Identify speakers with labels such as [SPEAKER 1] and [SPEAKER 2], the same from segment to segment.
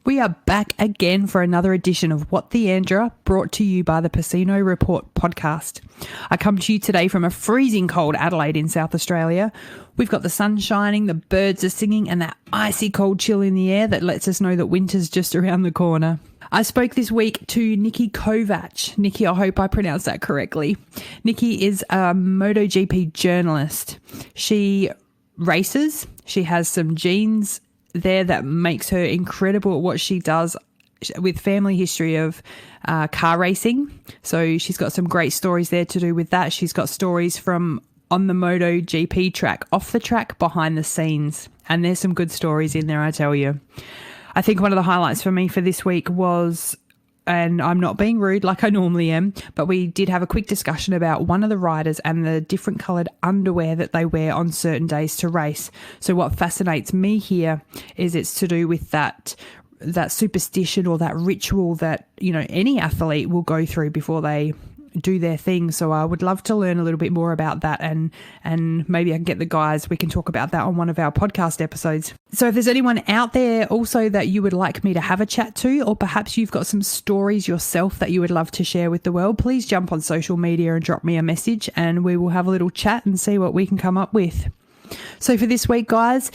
[SPEAKER 1] We are back again for another edition of What the Andra, brought to you by the Pecino Report podcast. I come to you today from a freezing cold Adelaide in South Australia. We've got the sun shining, the birds are singing, and that icy cold chill in the air that lets us know that winter's just around the corner. I spoke this week to Nikki Kovacs. Nikki, I hope I pronounced that correctly. Nikki is a MotoGP journalist. She races. She has some genes there that makes her incredible at what she does, with family history of car racing. So she's got some great stories there to do with that. She's got stories from on the MotoGP track, off the track, behind the scenes. And there's some good stories in there, I tell you. I think one of the highlights for me for this week was, and I'm not being rude like I normally am, but we did have a quick discussion about one of the riders and the different coloured underwear that they wear on certain days to race. So what fascinates me here is it's to do with that superstition or that ritual that, you know, any athlete will go through before they do their thing. So I would love to learn a little bit more about that, and maybe I can get the guys, we can talk about that on one of our podcast episodes. So if there's anyone out there also that you would like me to have a chat to, or perhaps you've got some stories yourself that you would love to share with the world, please jump on social media and drop me a message and we will have a little chat and see what we can come up with. So for this week, guys,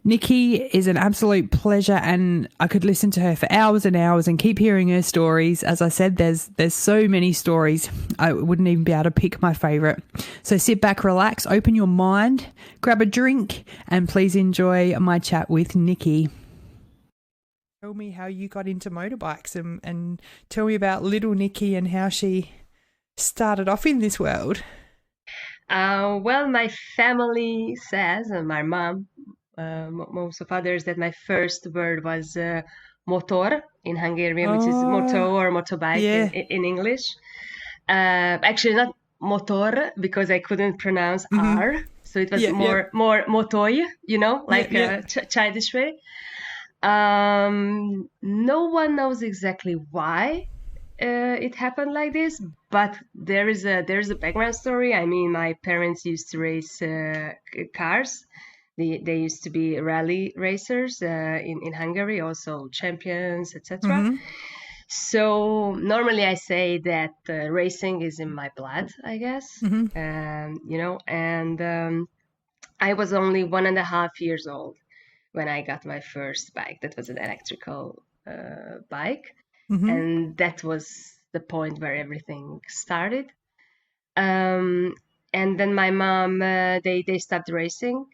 [SPEAKER 1] Nikki is an absolute pleasure, and I could listen to her for hours and hours and keep hearing her stories. As I said, there's so many stories. I wouldn't even be able to pick my favourite. So sit back, relax, open your mind, grab a drink, and please enjoy my chat with Nikki. Tell me how you got into motorbikes, and tell me about little Nikki and how she started off in this world.
[SPEAKER 2] Well, my family says, and my mom, most of others, that my first word was motor in Hungarian, which is moto or motorbike in English. Actually, not motor, because I couldn't pronounce R, so it was more motoy, you know, like a childish way. No one knows exactly why it happened like this, but there is a background story. I mean, my parents used to race cars. They used to be rally racers in Hungary, also champions, etc. So normally I say that racing is in my blood, I guess. You know, and I was only 1.5 years old when I got my first bike. That was an electrical bike, and that was the point where everything started. And then my mom, they stopped racing.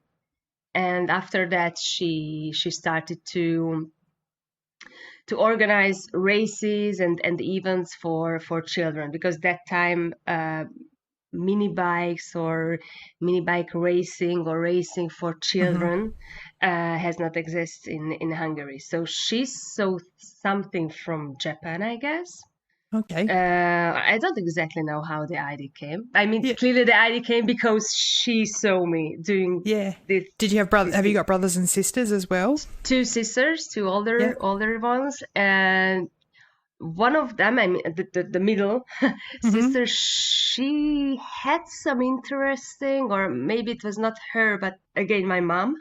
[SPEAKER 2] And after that, she started to organize races and events for children, because that time mini bikes or mini bike racing or racing for children has not existed in Hungary. So she saw something from Japan, I guess.
[SPEAKER 1] Okay.
[SPEAKER 2] I don't exactly know how the idea came. I mean, clearly the idea came because she saw me doing this.
[SPEAKER 1] Did you have brothers? Have you got brothers and sisters as well?
[SPEAKER 2] 2 sisters, 2 older ones, and one of them, I mean, the middle sister, she had some interesting, or maybe it was not her, but again my mom,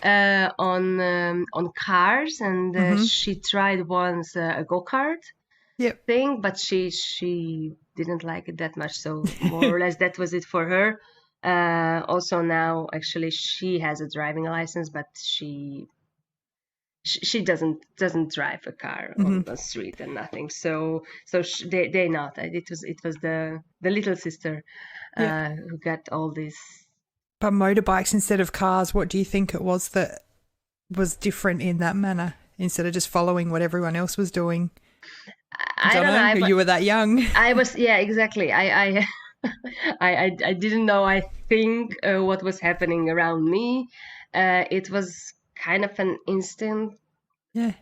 [SPEAKER 2] on cars, and she tried once a go-kart thing, but she didn't like it that much, so more or less that was it for her. Also now, actually, she has a driving license, but she doesn't drive a car on the street and nothing. So they not. It was the little sister who got all this.
[SPEAKER 1] But motorbikes instead of cars, what do you think it was that was different in that manner, instead of just following what everyone else was doing? I don't know. You were that young.
[SPEAKER 2] I was, exactly. I didn't know, I think, what was happening around me. It was kind of an instant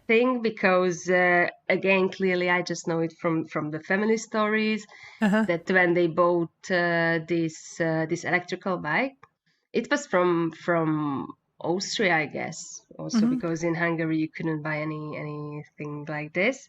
[SPEAKER 2] thing, because again, clearly I just know it from the family stories, that when they bought this electrical bike, it was from Austria, I guess, also because in Hungary you couldn't buy anything like this.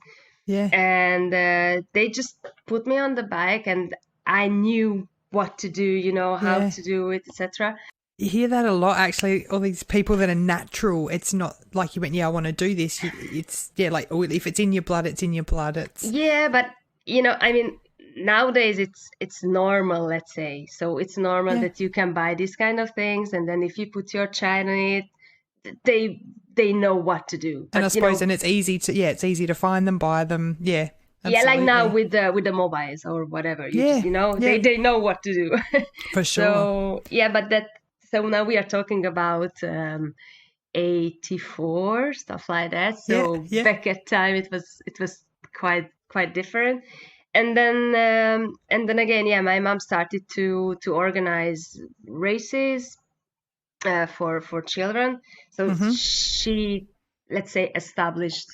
[SPEAKER 2] And they just put me on the bike, and I knew what to do, you know, how to do it, etc.
[SPEAKER 1] You hear that a lot, actually. All these people that are natural. It's not like you went, yeah, I want to do this. It's, yeah, like, oh, if it's in your blood, it's in your blood. It's
[SPEAKER 2] Yeah, but I mean, nowadays it's normal, let's say. So it's normal
[SPEAKER 1] Yeah.
[SPEAKER 2] that you can buy these kind of things, and then if you put your child in it, they know what to do.
[SPEAKER 1] And
[SPEAKER 2] But
[SPEAKER 1] I suppose, and it's easy to find them, buy them. Yeah,
[SPEAKER 2] yeah, like now
[SPEAKER 1] absolutely.
[SPEAKER 2] with the mobiles or whatever,
[SPEAKER 1] Yeah, yeah.
[SPEAKER 2] they know what to do.
[SPEAKER 1] For sure.
[SPEAKER 2] So yeah, so now we are talking about 84 stuff like that. So
[SPEAKER 1] Yeah.
[SPEAKER 2] back at time it was quite different. And then again, yeah, my mom started to organize races for children. So she, let's say, established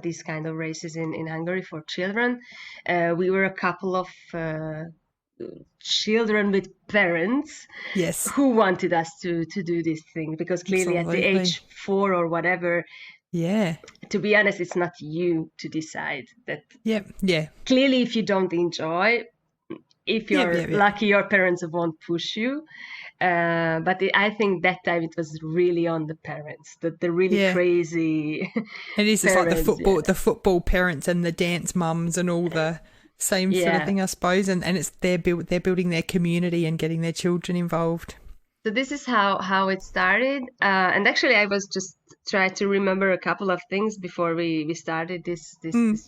[SPEAKER 2] these kind of races in Hungary for children. We were a couple of children with parents
[SPEAKER 1] Yes.
[SPEAKER 2] who wanted us to do this thing, because clearly at the
[SPEAKER 1] Absolutely.
[SPEAKER 2] age 4 or whatever,
[SPEAKER 1] Yeah.
[SPEAKER 2] to be honest, it's not you to decide that.
[SPEAKER 1] Yeah.
[SPEAKER 2] Clearly, if you don't enjoy, if you're lucky, your parents won't push you. But I think that time it was really on the parents, the really crazy.
[SPEAKER 1] It is. It's
[SPEAKER 2] parents,
[SPEAKER 1] like the football parents and the dance mums and all the same sort of thing, I suppose. And it's they're building their community and getting their children involved.
[SPEAKER 2] So this is how it started. And actually, I was just trying to remember a couple of things before we started this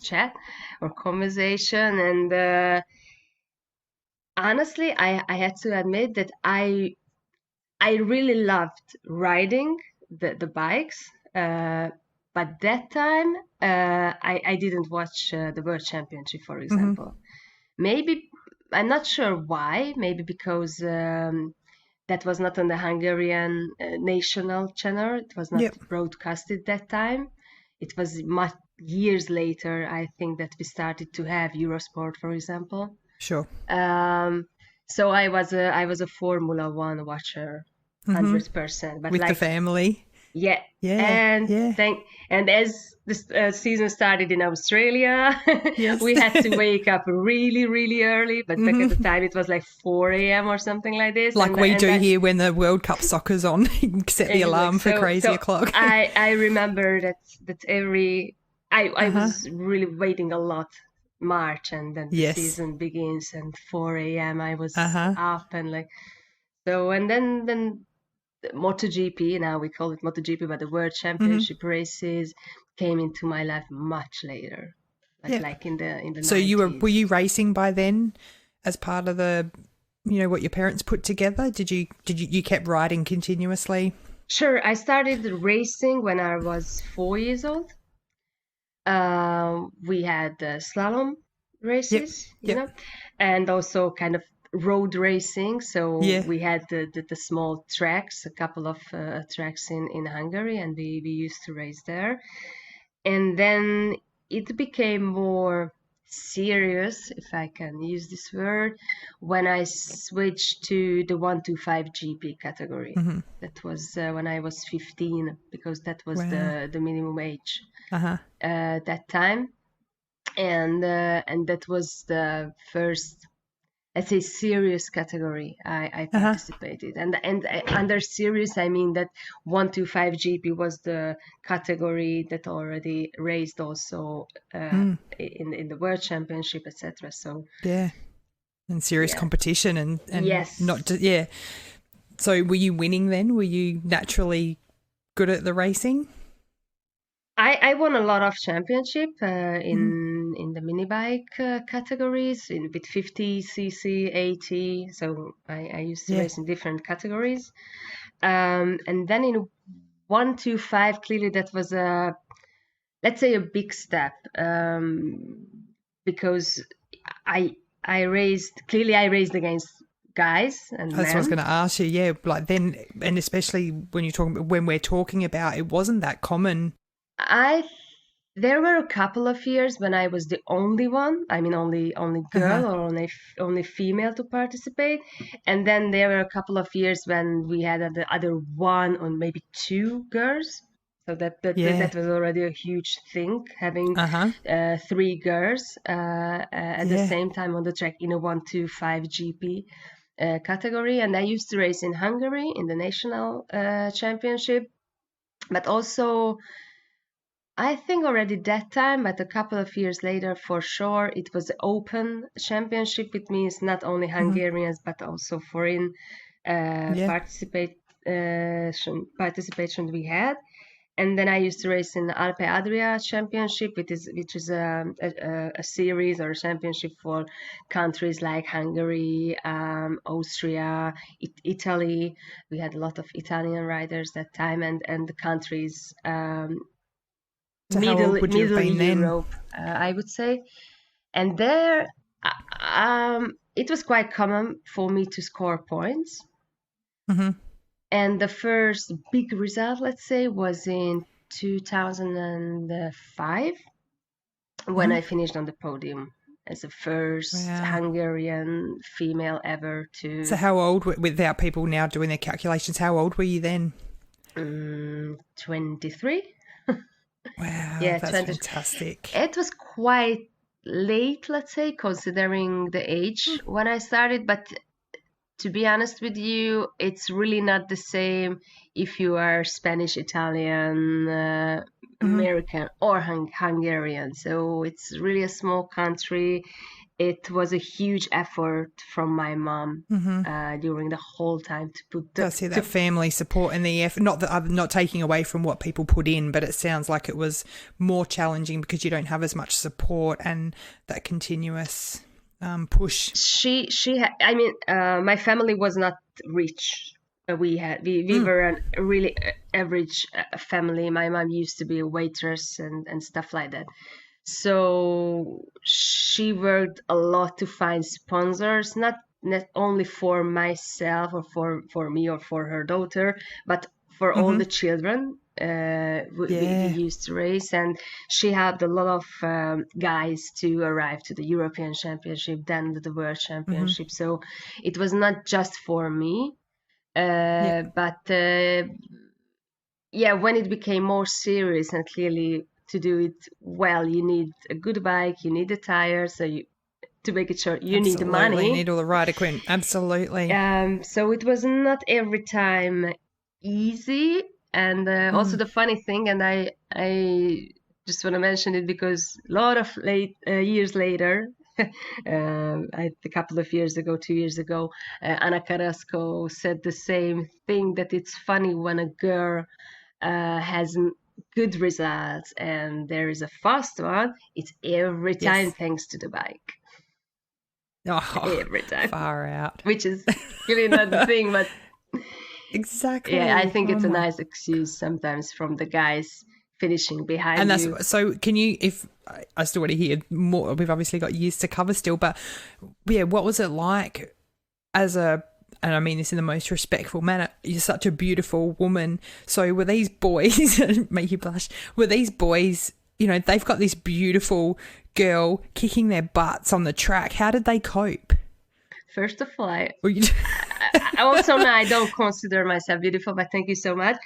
[SPEAKER 2] chat or conversation. And honestly, I had to admit that I really loved riding the bikes. But that time, I didn't watch the World Championship, for example. Maybe, I'm not sure why. Maybe because that was not on the Hungarian national channel. It was not broadcasted that time. It was much years later, I think, that we started to have Eurosport, for example.
[SPEAKER 1] Sure.
[SPEAKER 2] So I was a Formula One watcher, 100%. But
[SPEAKER 1] with the family.
[SPEAKER 2] Yeah. And as the season started in Australia, we had to wake up really, really early. But back at the time, it was like 4 a.m. or something like this.
[SPEAKER 1] Like we do here when the World Cup soccer's on. You set the alarm for crazy o'clock.
[SPEAKER 2] I remember that I was really waiting a lot. March, and then the season begins, and 4 a.m. I was up, and like so, and then MotoGP, now we call it MotoGP, but the World Championship races came into my life much later, like in the.
[SPEAKER 1] So
[SPEAKER 2] 90s.
[SPEAKER 1] were you racing by then, as part of the, what your parents put together? Did you kept riding continuously?
[SPEAKER 2] Sure, I started racing when I was 4 years old. We had slalom races, and also kind of road racing. So we had the small tracks, a couple of tracks in Hungary, and we used to race there. And then it became more serious, if I can use this word, when I switched to the 125 GP category. That was when I was 15, because that was the minimum age that time, and that was the first, let's say, serious category I participated. And under serious, I mean that 125 GP was the category that already raced also in the World Championship, etc. So
[SPEAKER 1] and serious competition and not just So were you winning then? Were you naturally good at the racing?
[SPEAKER 2] I won a lot of championship in the mini bike categories, with 50cc, 80. So I used to race in different categories. And then in 125, clearly that was let's say a big step, because I raced against guys and
[SPEAKER 1] That's
[SPEAKER 2] men.
[SPEAKER 1] what I was going to ask you. Like then, and especially when we're talking about, it wasn't that common.
[SPEAKER 2] There were a couple of years when I was the only one. I mean, only girl or only female to participate, and then there were a couple of years when we had the other one or maybe two girls. So that was already a huge thing, having 3 girls at the same time on the track in a 125 GP. category, and I used to race in Hungary in the national championship, but also I think already that time, but a couple of years later, for sure, it was the open championship. It means not only Hungarians but also foreign participation we had. And then I used to race in the Alpe Adria Championship, which is a series or a championship for countries like Hungary, Austria, Italy. We had a lot of Italian riders that time, and the countries
[SPEAKER 1] So how old would you have been
[SPEAKER 2] Europe, I would say. And there, it was quite common for me to score points. And the first big result, let's say, was in 2005 when I finished on the podium as the first Hungarian female ever to.
[SPEAKER 1] So how old, without people now doing their calculations, how old were you then?
[SPEAKER 2] 23.
[SPEAKER 1] Wow, yeah, that's fantastic.
[SPEAKER 2] It was quite late, let's say, considering the age when I started, but to be honest with you, it's really not the same if you are Spanish, Italian, American, or Hungarian. So it's really a small country. It was a huge effort from my mom during the whole time to put
[SPEAKER 1] that family support and the effort. Not that I'm not taking away from what people put in, but it sounds like it was more challenging because you don't have as much support and that continuous push.
[SPEAKER 2] My family was not rich. We were a really average family. My mom used to be a waitress and stuff like that. So she worked a lot to find sponsors, not only for myself or for me or for her daughter, but for all the children we used to race. And she helped a lot of guys to arrive to the European Championship, then the World Championship. So it was not just for me, but when it became more serious and clearly to do it well, you need a good bike, you need the tires, to make it short, you need the money.
[SPEAKER 1] You need all the right equipment. Absolutely.
[SPEAKER 2] So it was not every time easy. And also the funny thing, and I just want to mention it because a lot of years later, a couple of years ago, 2 years ago, Anna Carrasco said the same thing, that it's funny when a girl has good results and there is a fast one, it's every time thanks to the bike. Every time.
[SPEAKER 1] Far out.
[SPEAKER 2] Which is really not the thing, but
[SPEAKER 1] exactly.
[SPEAKER 2] Yeah, I think it's a nice excuse sometimes from the guys finishing behind
[SPEAKER 1] and
[SPEAKER 2] you.
[SPEAKER 1] So can you, if I still want to hear more, we've obviously got years to cover still, but what was it like and I mean this in the most respectful manner, you're such a beautiful woman. So were these boys, make you blush, were these boys, they've got this beautiful girl kicking their butts on the track. How did they cope?
[SPEAKER 2] First of all, I don't consider myself beautiful, but thank you so much.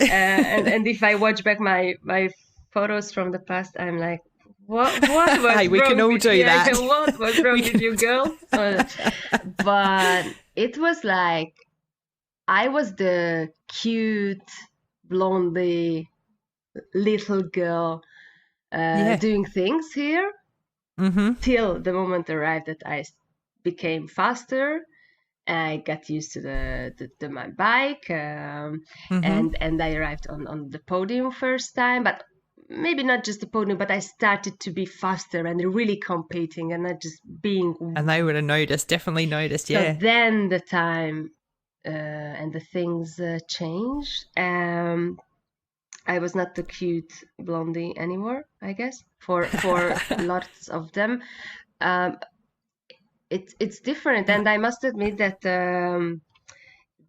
[SPEAKER 2] And if I watch back my photos from the past, I'm like, what was
[SPEAKER 1] hey, we can all do that.
[SPEAKER 2] What was wrong with you, girl? But it was like, I was the cute, blondie little girl doing things here till the moment arrived that I became faster. I got used to my bike, and I arrived on the podium first time, but maybe not just the podium, but I started to be faster and really competing and not just being.
[SPEAKER 1] And they would have definitely noticed, yeah.
[SPEAKER 2] So then the time and the things changed. I was not the cute blondie anymore, I guess, for lots of them. It's different, and I must admit that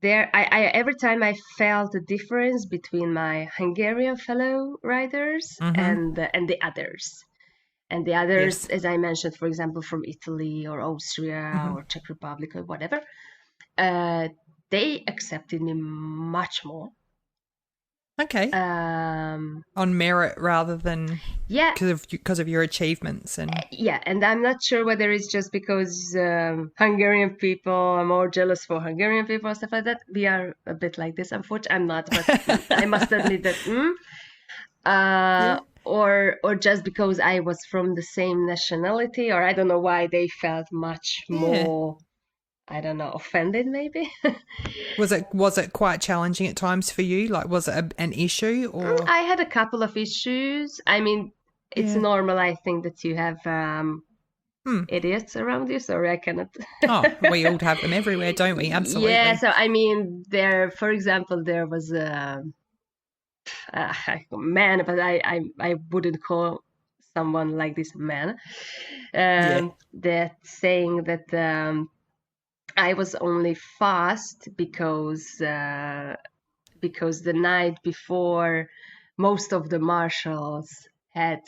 [SPEAKER 2] I every time I felt a difference between my Hungarian fellow riders and the others. And the others, as I mentioned, for example, from Italy or Austria or Czech Republic or whatever, they accepted me much more.
[SPEAKER 1] Okay.
[SPEAKER 2] Um,
[SPEAKER 1] On merit rather than
[SPEAKER 2] yeah,
[SPEAKER 1] because of your achievements and
[SPEAKER 2] yeah, and I'm not sure whether it's just because Hungarian people are more jealous for Hungarian people and stuff like that. We are a bit like this, unfortunately. I'm not, but I must admit that.
[SPEAKER 1] yeah.
[SPEAKER 2] Or just because I was from the same nationality, or I don't know why they felt much
[SPEAKER 1] Yeah.
[SPEAKER 2] more, I don't know, offended maybe.
[SPEAKER 1] Was it quite challenging at times for you? Like, was it an issue or?
[SPEAKER 2] I had a couple of issues. I mean, it's
[SPEAKER 1] Yeah.
[SPEAKER 2] normal, I think, that you have
[SPEAKER 1] Hmm.
[SPEAKER 2] idiots around you. Sorry, I cannot.
[SPEAKER 1] Oh, we all have them everywhere, don't we? Absolutely.
[SPEAKER 2] Yeah, so I mean, for example, there was a man, but I wouldn't call someone like this a man,
[SPEAKER 1] Yeah.
[SPEAKER 2] that saying that I was only fast because the night before most of the marshals had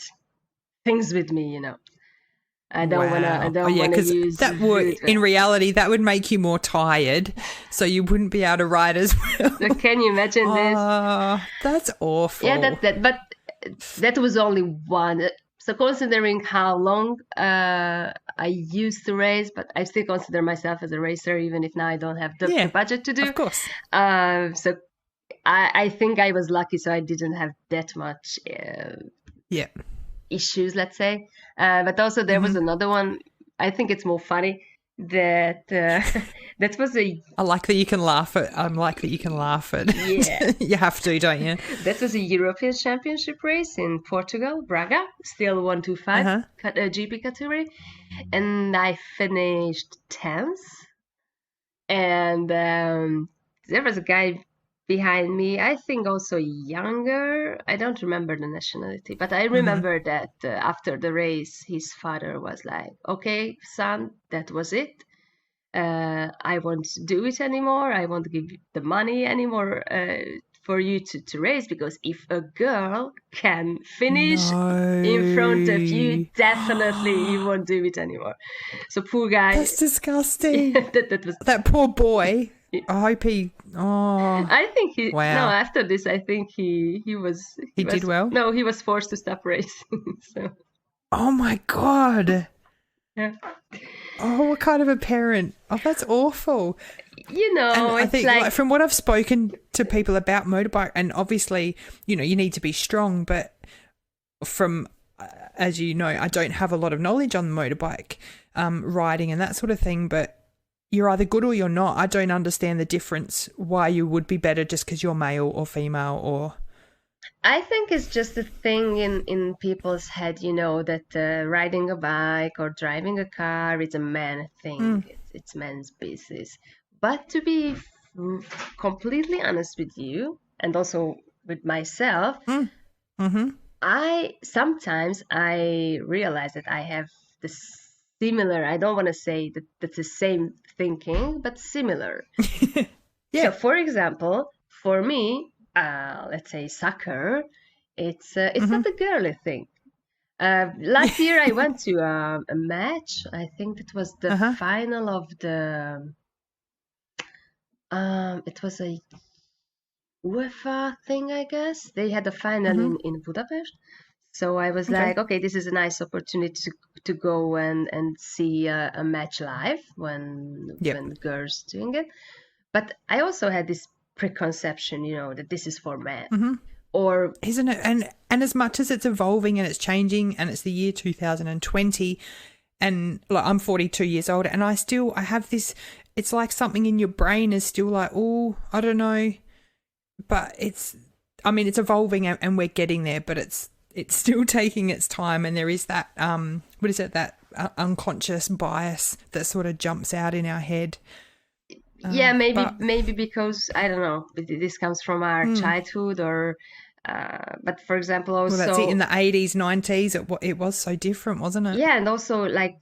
[SPEAKER 2] things with me, I don't
[SPEAKER 1] Wow.
[SPEAKER 2] wanna
[SPEAKER 1] Because
[SPEAKER 2] use
[SPEAKER 1] that would,
[SPEAKER 2] rude
[SPEAKER 1] in
[SPEAKER 2] words.
[SPEAKER 1] reality, that would make you more tired, so you wouldn't be able to ride as well.
[SPEAKER 2] So can you imagine this?
[SPEAKER 1] Oh, that's awful.
[SPEAKER 2] Yeah, but that was only one. So considering how long I used to race, but I still consider myself as a racer, even if now I don't have the
[SPEAKER 1] Yeah,
[SPEAKER 2] budget to do.
[SPEAKER 1] of course.
[SPEAKER 2] So I think I was lucky, so I didn't have that much
[SPEAKER 1] Yeah.
[SPEAKER 2] issues, let's say. But also there was another one. I think it's more funny that that was
[SPEAKER 1] I like that you can laugh at. I like that you can laugh at.
[SPEAKER 2] Yeah.
[SPEAKER 1] You have to, don't you?
[SPEAKER 2] That was a European Championship race in Portugal, Braga, still 125 GP category, and I finished 10th. And there was a guy behind me, I think also younger. I don't remember the nationality, but I remember that after the race, his father was like, "Okay, son, that was it. I won't do it anymore. I won't give you the money anymore for you to race, because if a girl can finish in front of you, definitely you won't do it anymore." So poor guy.
[SPEAKER 1] That's disgusting.
[SPEAKER 2] that was
[SPEAKER 1] That poor boy. I hope he. Oh,
[SPEAKER 2] I think he.
[SPEAKER 1] Wow.
[SPEAKER 2] No, after this, I think he was.
[SPEAKER 1] He did well?
[SPEAKER 2] No, he was forced to stop racing. So
[SPEAKER 1] oh my God.
[SPEAKER 2] yeah,
[SPEAKER 1] Oh, what kind of a parent? Oh, that's awful. And I
[SPEAKER 2] it's
[SPEAKER 1] think,
[SPEAKER 2] like
[SPEAKER 1] from what I've spoken to people about motorbike, and obviously, you need to be strong, but from, as you know, I don't have a lot of knowledge on motorbike riding and that sort of thing, but you're either good or you're not. I don't understand the difference, why you would be better just because you're male or female or...
[SPEAKER 2] I think it's just a thing in people's head, that riding a bike or driving a car is a man thing. It's men's business. But to be completely honest with you, and also with myself, I realize that I have the similar. I don't want to say that that's the same thinking, but similar.
[SPEAKER 1] Yeah.
[SPEAKER 2] So, for example, for me, let's say soccer, it's not a girly thing. Last year I went to a match. I think it was the final of the. It was a UEFA thing, I guess. They had a final in Budapest. So I was like, okay, this is a nice opportunity to go and see a match live when girls doing it. But I also had this preconception, that this is for men. Or
[SPEAKER 1] isn't it? And as much as it's evolving and it's changing, and it's the year 2020, and like I'm 42 years old, and I have this. It's like something in your brain is still like, oh, I don't know, but it's evolving and we're getting there, but it's still taking its time, and there is that what is it, that unconscious bias that sort of jumps out in our head.
[SPEAKER 2] Yeah, maybe because I don't know, this comes from our childhood, or but for example, also
[SPEAKER 1] that's it, in the 80s, 90s, it was so different, wasn't it?
[SPEAKER 2] Yeah, and also like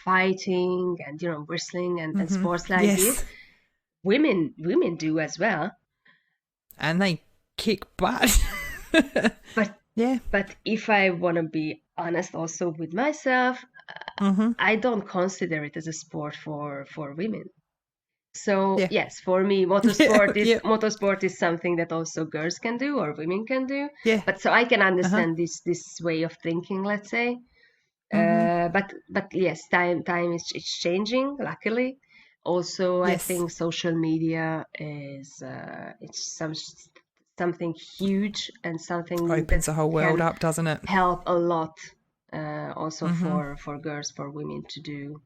[SPEAKER 2] fighting and wrestling and sports like this, women do as well,
[SPEAKER 1] and they kick butt.
[SPEAKER 2] But if I want to be honest also with myself, I don't consider it as a sport for women. So
[SPEAKER 1] Yeah.
[SPEAKER 2] yes, for me, motorsport is
[SPEAKER 1] Yeah.
[SPEAKER 2] motorsport is something that also girls can do or women can do.
[SPEAKER 1] Yeah.
[SPEAKER 2] But so I can understand this way of thinking, let's say. But yes, time is it's changing. Luckily, also I
[SPEAKER 1] Yes.
[SPEAKER 2] think social media is it's something huge and something that
[SPEAKER 1] Opens the whole world
[SPEAKER 2] can
[SPEAKER 1] up, doesn't it?
[SPEAKER 2] help a lot. Also for girls, for women to do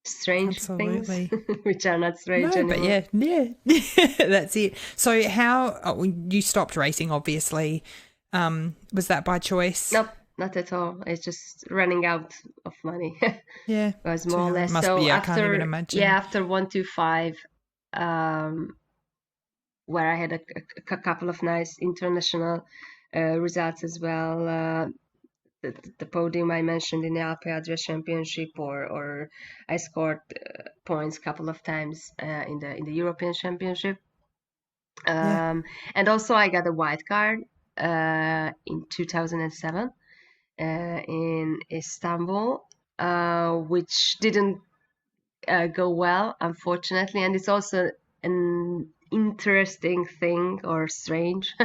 [SPEAKER 2] strange things,
[SPEAKER 1] Absolutely.
[SPEAKER 2] which are not strange
[SPEAKER 1] No, but
[SPEAKER 2] anymore.
[SPEAKER 1] yeah, that's it. So you stopped racing, obviously. Was that by choice?
[SPEAKER 2] Nope, not at all. It's just running out of money.
[SPEAKER 1] Yeah.
[SPEAKER 2] Was more or less.
[SPEAKER 1] Must
[SPEAKER 2] So
[SPEAKER 1] be, I can't even imagine.
[SPEAKER 2] after 125, where I had a couple of nice international results as well. The podium I mentioned in the Alpe Adria Championship, or I scored points a couple of times in the European Championship. And also I got a wildcard in 2007 in Istanbul, which didn't go well, unfortunately. And it's also an interesting thing or strange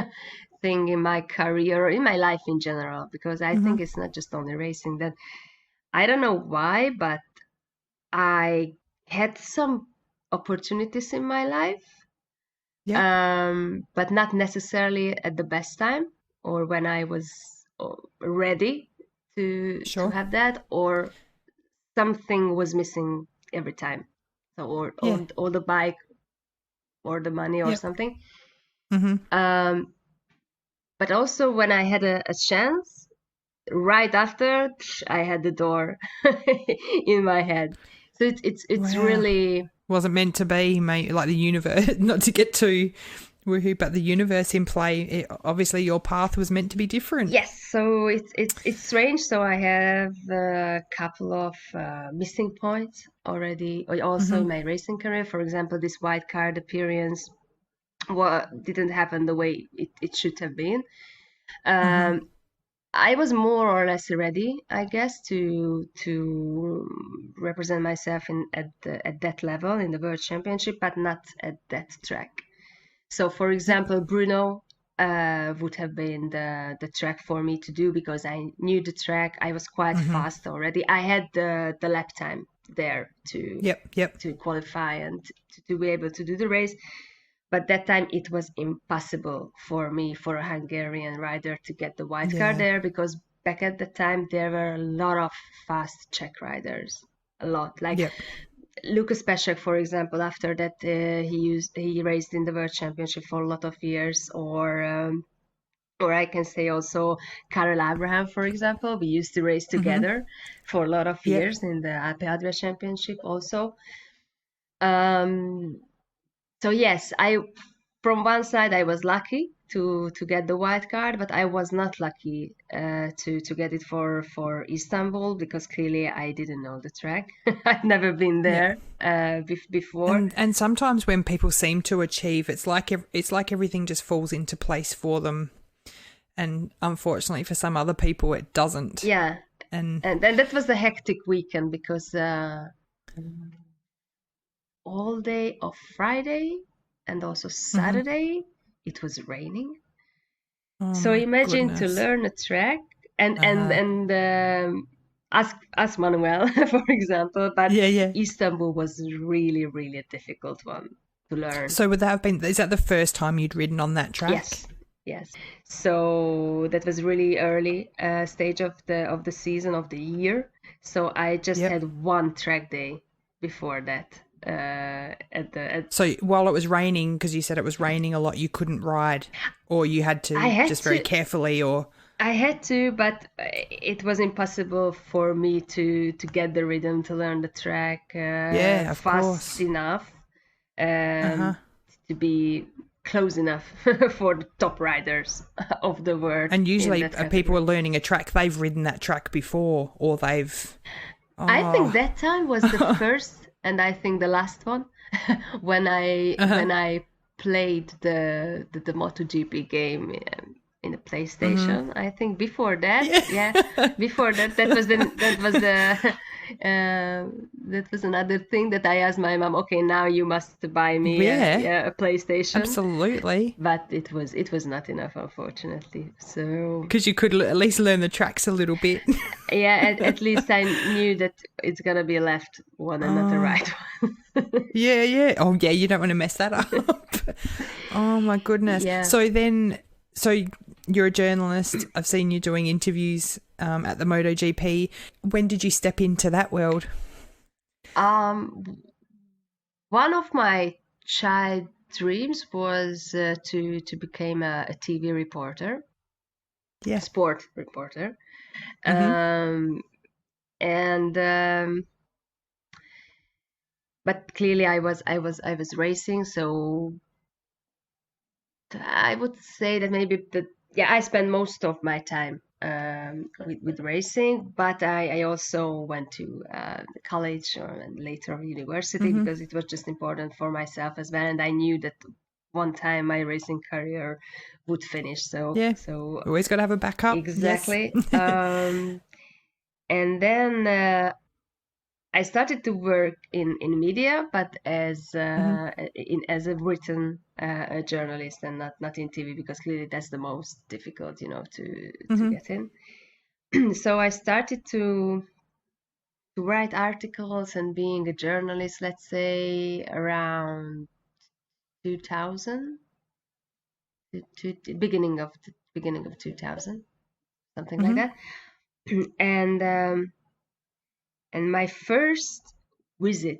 [SPEAKER 2] thing in my career or in my life in general, because I think it's not just only racing. That I don't know why, but I had some opportunities in my life, but not necessarily at the best time or when I was ready to have that, or something was missing every time. So or the bike or the money or something. But also when I had a chance, right after I had the door in my head. So it's really
[SPEAKER 1] wasn't meant to be, mate. Like the universe, not to get too woohoo, but the universe in play. Obviously, your path was meant to be different.
[SPEAKER 2] Yes, so it's strange. So I have a couple of missing points already, also in my racing career. For example, this wildcard appearance didn't happen the way it should have been. I was more or less ready, I guess, to represent myself at that level in the World Championship, but not at that track. So, for example, Brno would have been the track for me to do, because I knew the track. I was quite fast already. I had the lap time there to qualify and to be able to do the race. But that time it was impossible for me, for a Hungarian rider, to get the wildcard there, because back at the time there were a lot of fast Czech riders, a lot. Like Lucas Pešek, for example. After that, he raced in the World Championship for a lot of years, or I can say also Karel Abraham, for example. We used to race together for a lot of years in the Alpe Adria Championship also. So yes, from one side I was lucky to get the wild card, but I was not lucky to get it for Istanbul, because clearly I didn't know the track. I'd never been there before.
[SPEAKER 1] And sometimes when people seem to achieve, it's like everything just falls into place for them, and unfortunately for some other people it doesn't.
[SPEAKER 2] Yeah, and that was a hectic weekend, because all day of Friday and also Saturday it was raining. So imagine to learn a track and ask Manuel, for example, but Istanbul was really, really a difficult one to learn.
[SPEAKER 1] So would that have been, is that the first time you'd ridden on that track?
[SPEAKER 2] Yes. So that was really early stage of the season, of the year. So I just had one track day before that.
[SPEAKER 1] So while it was raining, because you said it was raining a lot, you couldn't ride, or you had to very carefully, or
[SPEAKER 2] I had to, but it was impossible for me to get the rhythm, to learn the track fast enough to be close enough for the top riders of the world.
[SPEAKER 1] And usually people are learning a track, they've ridden that track before, or they've
[SPEAKER 2] I think that time was the first and I think the last one when I played the MotoGP game in the PlayStation. I think before that, before that, that was another thing that I asked my mom. Okay, now you must buy me a PlayStation.
[SPEAKER 1] Absolutely.
[SPEAKER 2] But it was not enough, unfortunately. So
[SPEAKER 1] because you could at least learn the tracks a little bit.
[SPEAKER 2] Yeah, at least I knew that it's gonna be a left one and not a right one.
[SPEAKER 1] Yeah. Oh, yeah. You don't want to mess that up. Oh my goodness.
[SPEAKER 2] Yeah.
[SPEAKER 1] So you're a journalist. I've seen you doing interviews at the MotoGP. When did you step into that world?
[SPEAKER 2] One of my child dreams was to become a TV reporter, a sport reporter, but clearly I was racing, so I would say that maybe I spent most of my time with racing, but I also went to college and later university because it was just important for myself as well, and I knew that one time my racing career would finish. So
[SPEAKER 1] always got to have a backup.
[SPEAKER 2] Exactly. Yes. And then I started to work in media, but as a written journalist and not in TV, because clearly that's the most difficult, to get in. So I started to write articles and being a journalist, let's say around 2000, to beginning of 2000, something like that, and my first visit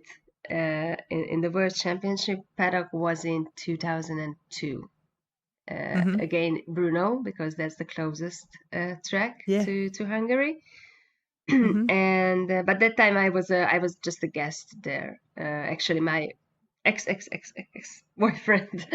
[SPEAKER 2] in the World Championship paddock was in 2002. Again, Brno, because that's the closest track to Hungary. And but that time I was just a guest there. Actually, my ex boyfriend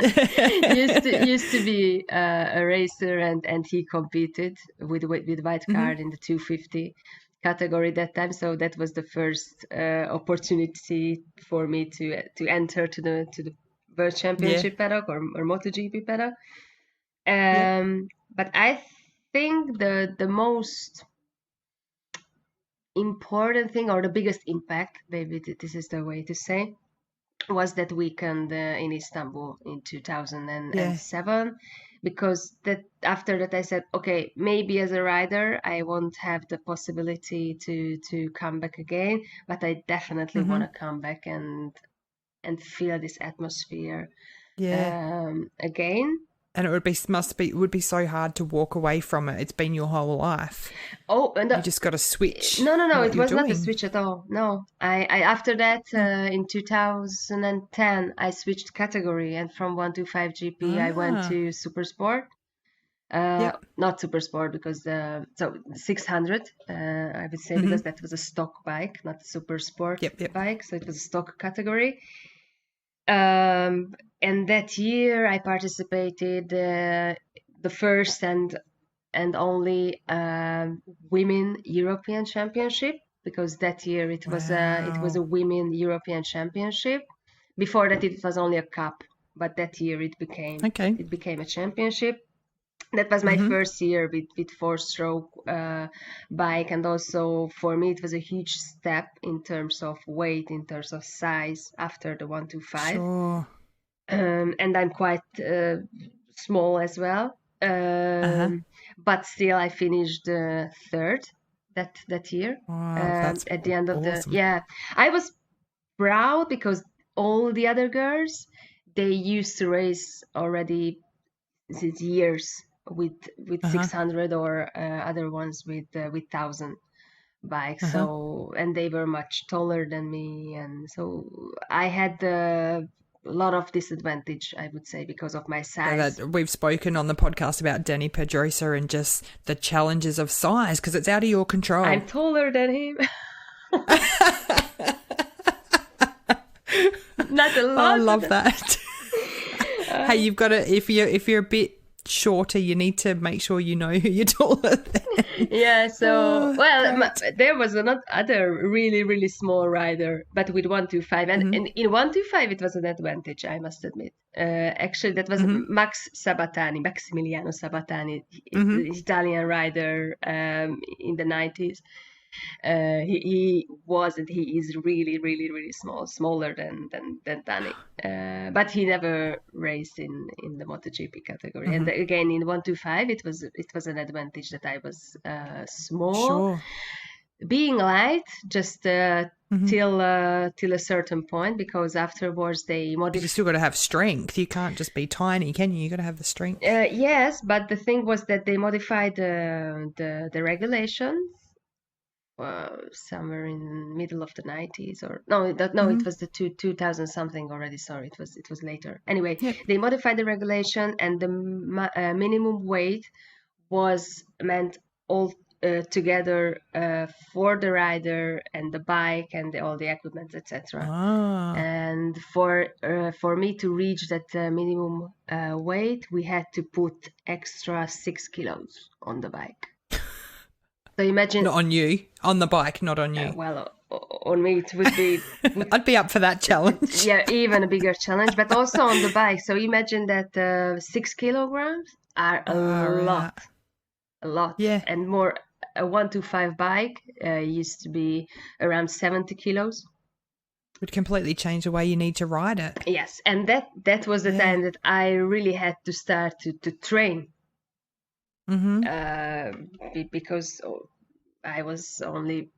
[SPEAKER 2] used to be a racer, and he competed with Wildcard in the 250 category that time. So that was the first opportunity for me to enter to the World Championship paddock or MotoGP paddock. But I think the most important thing, or the biggest impact, maybe this is the way to say, was that weekend in Istanbul in 2007. Because after that I said, okay, maybe as a rider I won't have the possibility to come back again, but I definitely want to come back and feel this atmosphere again.
[SPEAKER 1] And it would be so hard to walk away from it. It's been your whole life.
[SPEAKER 2] Oh, and
[SPEAKER 1] you just got to switch.
[SPEAKER 2] No, it was not a switch at all. No, I after that in 2010 I switched category, and from 125 GP I went to Super Sport. Not Super Sport because so 600 I would say, because that was a stock bike, not a Super Sport bike, so it was a stock category. And that year I participated the first and only women European Championship, because that year it was a women European Championship. Before that it was only a cup, but that year it became a championship. That was my first year with four-stroke bike, and also for me it was a huge step in terms of weight, in terms of size after the 125.
[SPEAKER 1] Sure.
[SPEAKER 2] And I'm quite small as well, but still I finished third that year.
[SPEAKER 1] That's
[SPEAKER 2] at the end of
[SPEAKER 1] awesome.
[SPEAKER 2] I was proud because all the other girls, they used to race already since years with 600 or other ones with 1000 bikes. So, and they were much taller than me, and so I had a lot of disadvantage, I would say, because of my size.
[SPEAKER 1] We've spoken on the podcast about Danny Pedrosa and just the challenges of size, because it's out of your control.
[SPEAKER 2] I'm taller than him. Not a lot.
[SPEAKER 1] I love that. Hey, you've got to, if you're a bit shorter, you need to make sure you know who you're taller than.
[SPEAKER 2] Yeah, so, well,
[SPEAKER 1] great.
[SPEAKER 2] there was another really, really small rider, but with 125. And in 125, it was an advantage, I must admit. Actually, that was Maximiliano Sabatani, Italian rider in the 90s. He is really, really, really small, smaller than Dani. But he never raced in the MotoGP category. And again, in 125, it was an advantage that I was small.
[SPEAKER 1] Sure.
[SPEAKER 2] Being light, just till a certain point, because afterwards they modified.
[SPEAKER 1] You still got to have strength. You can't just be tiny, can you? You got to have the strength.
[SPEAKER 2] Yes, but the thing was that they modified the regulations. Somewhere in the middle of the 90s, or it was the 2000 something already. Sorry, it was later. Anyway, they modified the regulation, and the minimum weight was meant all together for the rider and the bike and all the equipment, etc. And for me to reach that minimum weight, we had to put extra 6 kilos on the bike. So imagine...
[SPEAKER 1] Not on you, on the bike, not on you.
[SPEAKER 2] Well, on me it would be...
[SPEAKER 1] I'd be up for that challenge.
[SPEAKER 2] Yeah, even a bigger challenge, but also on the bike. So imagine that 6 kilograms are a lot. A lot. Yeah. And more, a 125 bike used to be around 70 kilos.
[SPEAKER 1] It would completely change the way you need to ride it.
[SPEAKER 2] Yes, and that was the time that I really had to start to train. Because I was only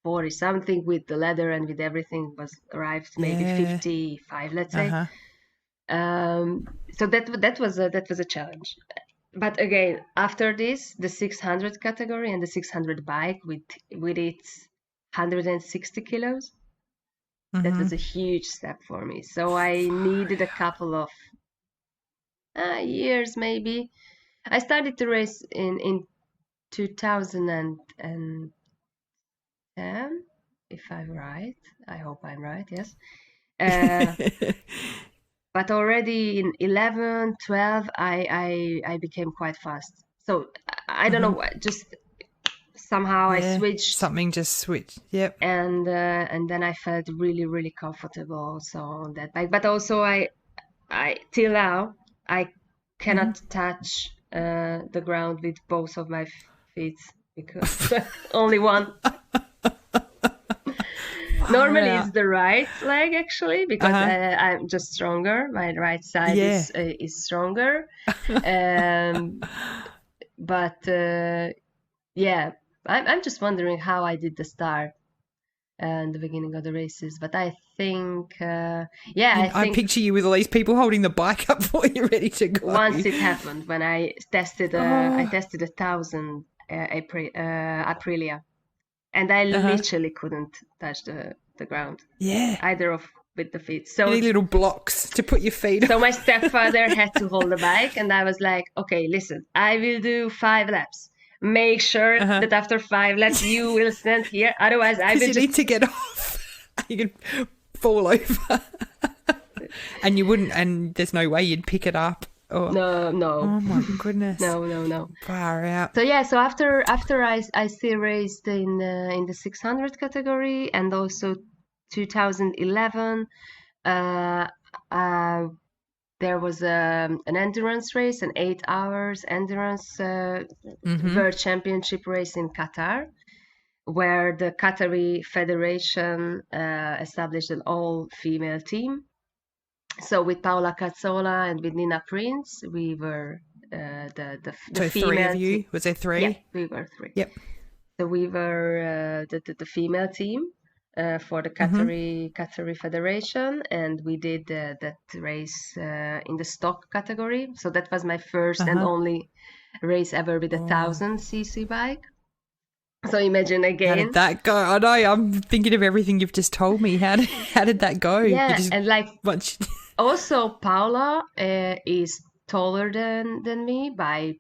[SPEAKER 2] 40 something with the leather and with everything was arrived maybe 55, let's say. So that was a challenge. But again, after this, the 600 category and the 600 bike with its 160 kilos, that was a huge step for me. So I needed a couple of years maybe. I started to race in 2010, if I'm right. I hope I'm right, yes. But already in 11, 12, I became quite fast. So I don't know what, just somehow I switched.
[SPEAKER 1] Something just switched, yep.
[SPEAKER 2] And then I felt really, really comfortable also on that bike. But also I till now, I cannot touch the ground with both of my feet because only one. Normally it's the right leg actually because I'm just stronger. My right side is stronger. But I'm just wondering how I did the start and the beginning of the races. But I think, I
[SPEAKER 1] picture you with all these people holding the bike up for you, ready to go.
[SPEAKER 2] Once it happened when I tested, I tested 1,000 Aprilia, and I literally couldn't touch the ground. Yeah, either with the feet. So
[SPEAKER 1] you need little blocks to put your feet on.
[SPEAKER 2] So my stepfather had to hold the bike, and I was like, okay, listen, I will do 5 laps. Make sure that after 5 laps you will stand here. Otherwise, I will
[SPEAKER 1] need to get off. You can fall over, and you wouldn't. And there's no way you'd pick it up. Or... No. Oh my goodness.
[SPEAKER 2] No.
[SPEAKER 1] Far out.
[SPEAKER 2] So so after I still raced in the 600 category, and also 2011. There was an endurance race, an 8 hours endurance World Championship race in Qatar, where the Qatari Federation established an all-female team. So with Paola Cazzola and with Nina Prince, we were the
[SPEAKER 1] so
[SPEAKER 2] female.
[SPEAKER 1] 3 of you? Was there 3?
[SPEAKER 2] Yeah, we were 3.
[SPEAKER 1] Yep.
[SPEAKER 2] So we were the female team. For the Qatari Federation, and we did that race in the stock category. So that was my first and only race ever with a 1,000cc bike. So imagine again.
[SPEAKER 1] How did that go? I know, I'm thinking of everything you've just told me. How did that go?
[SPEAKER 2] Yeah, and like also Paula is taller than me by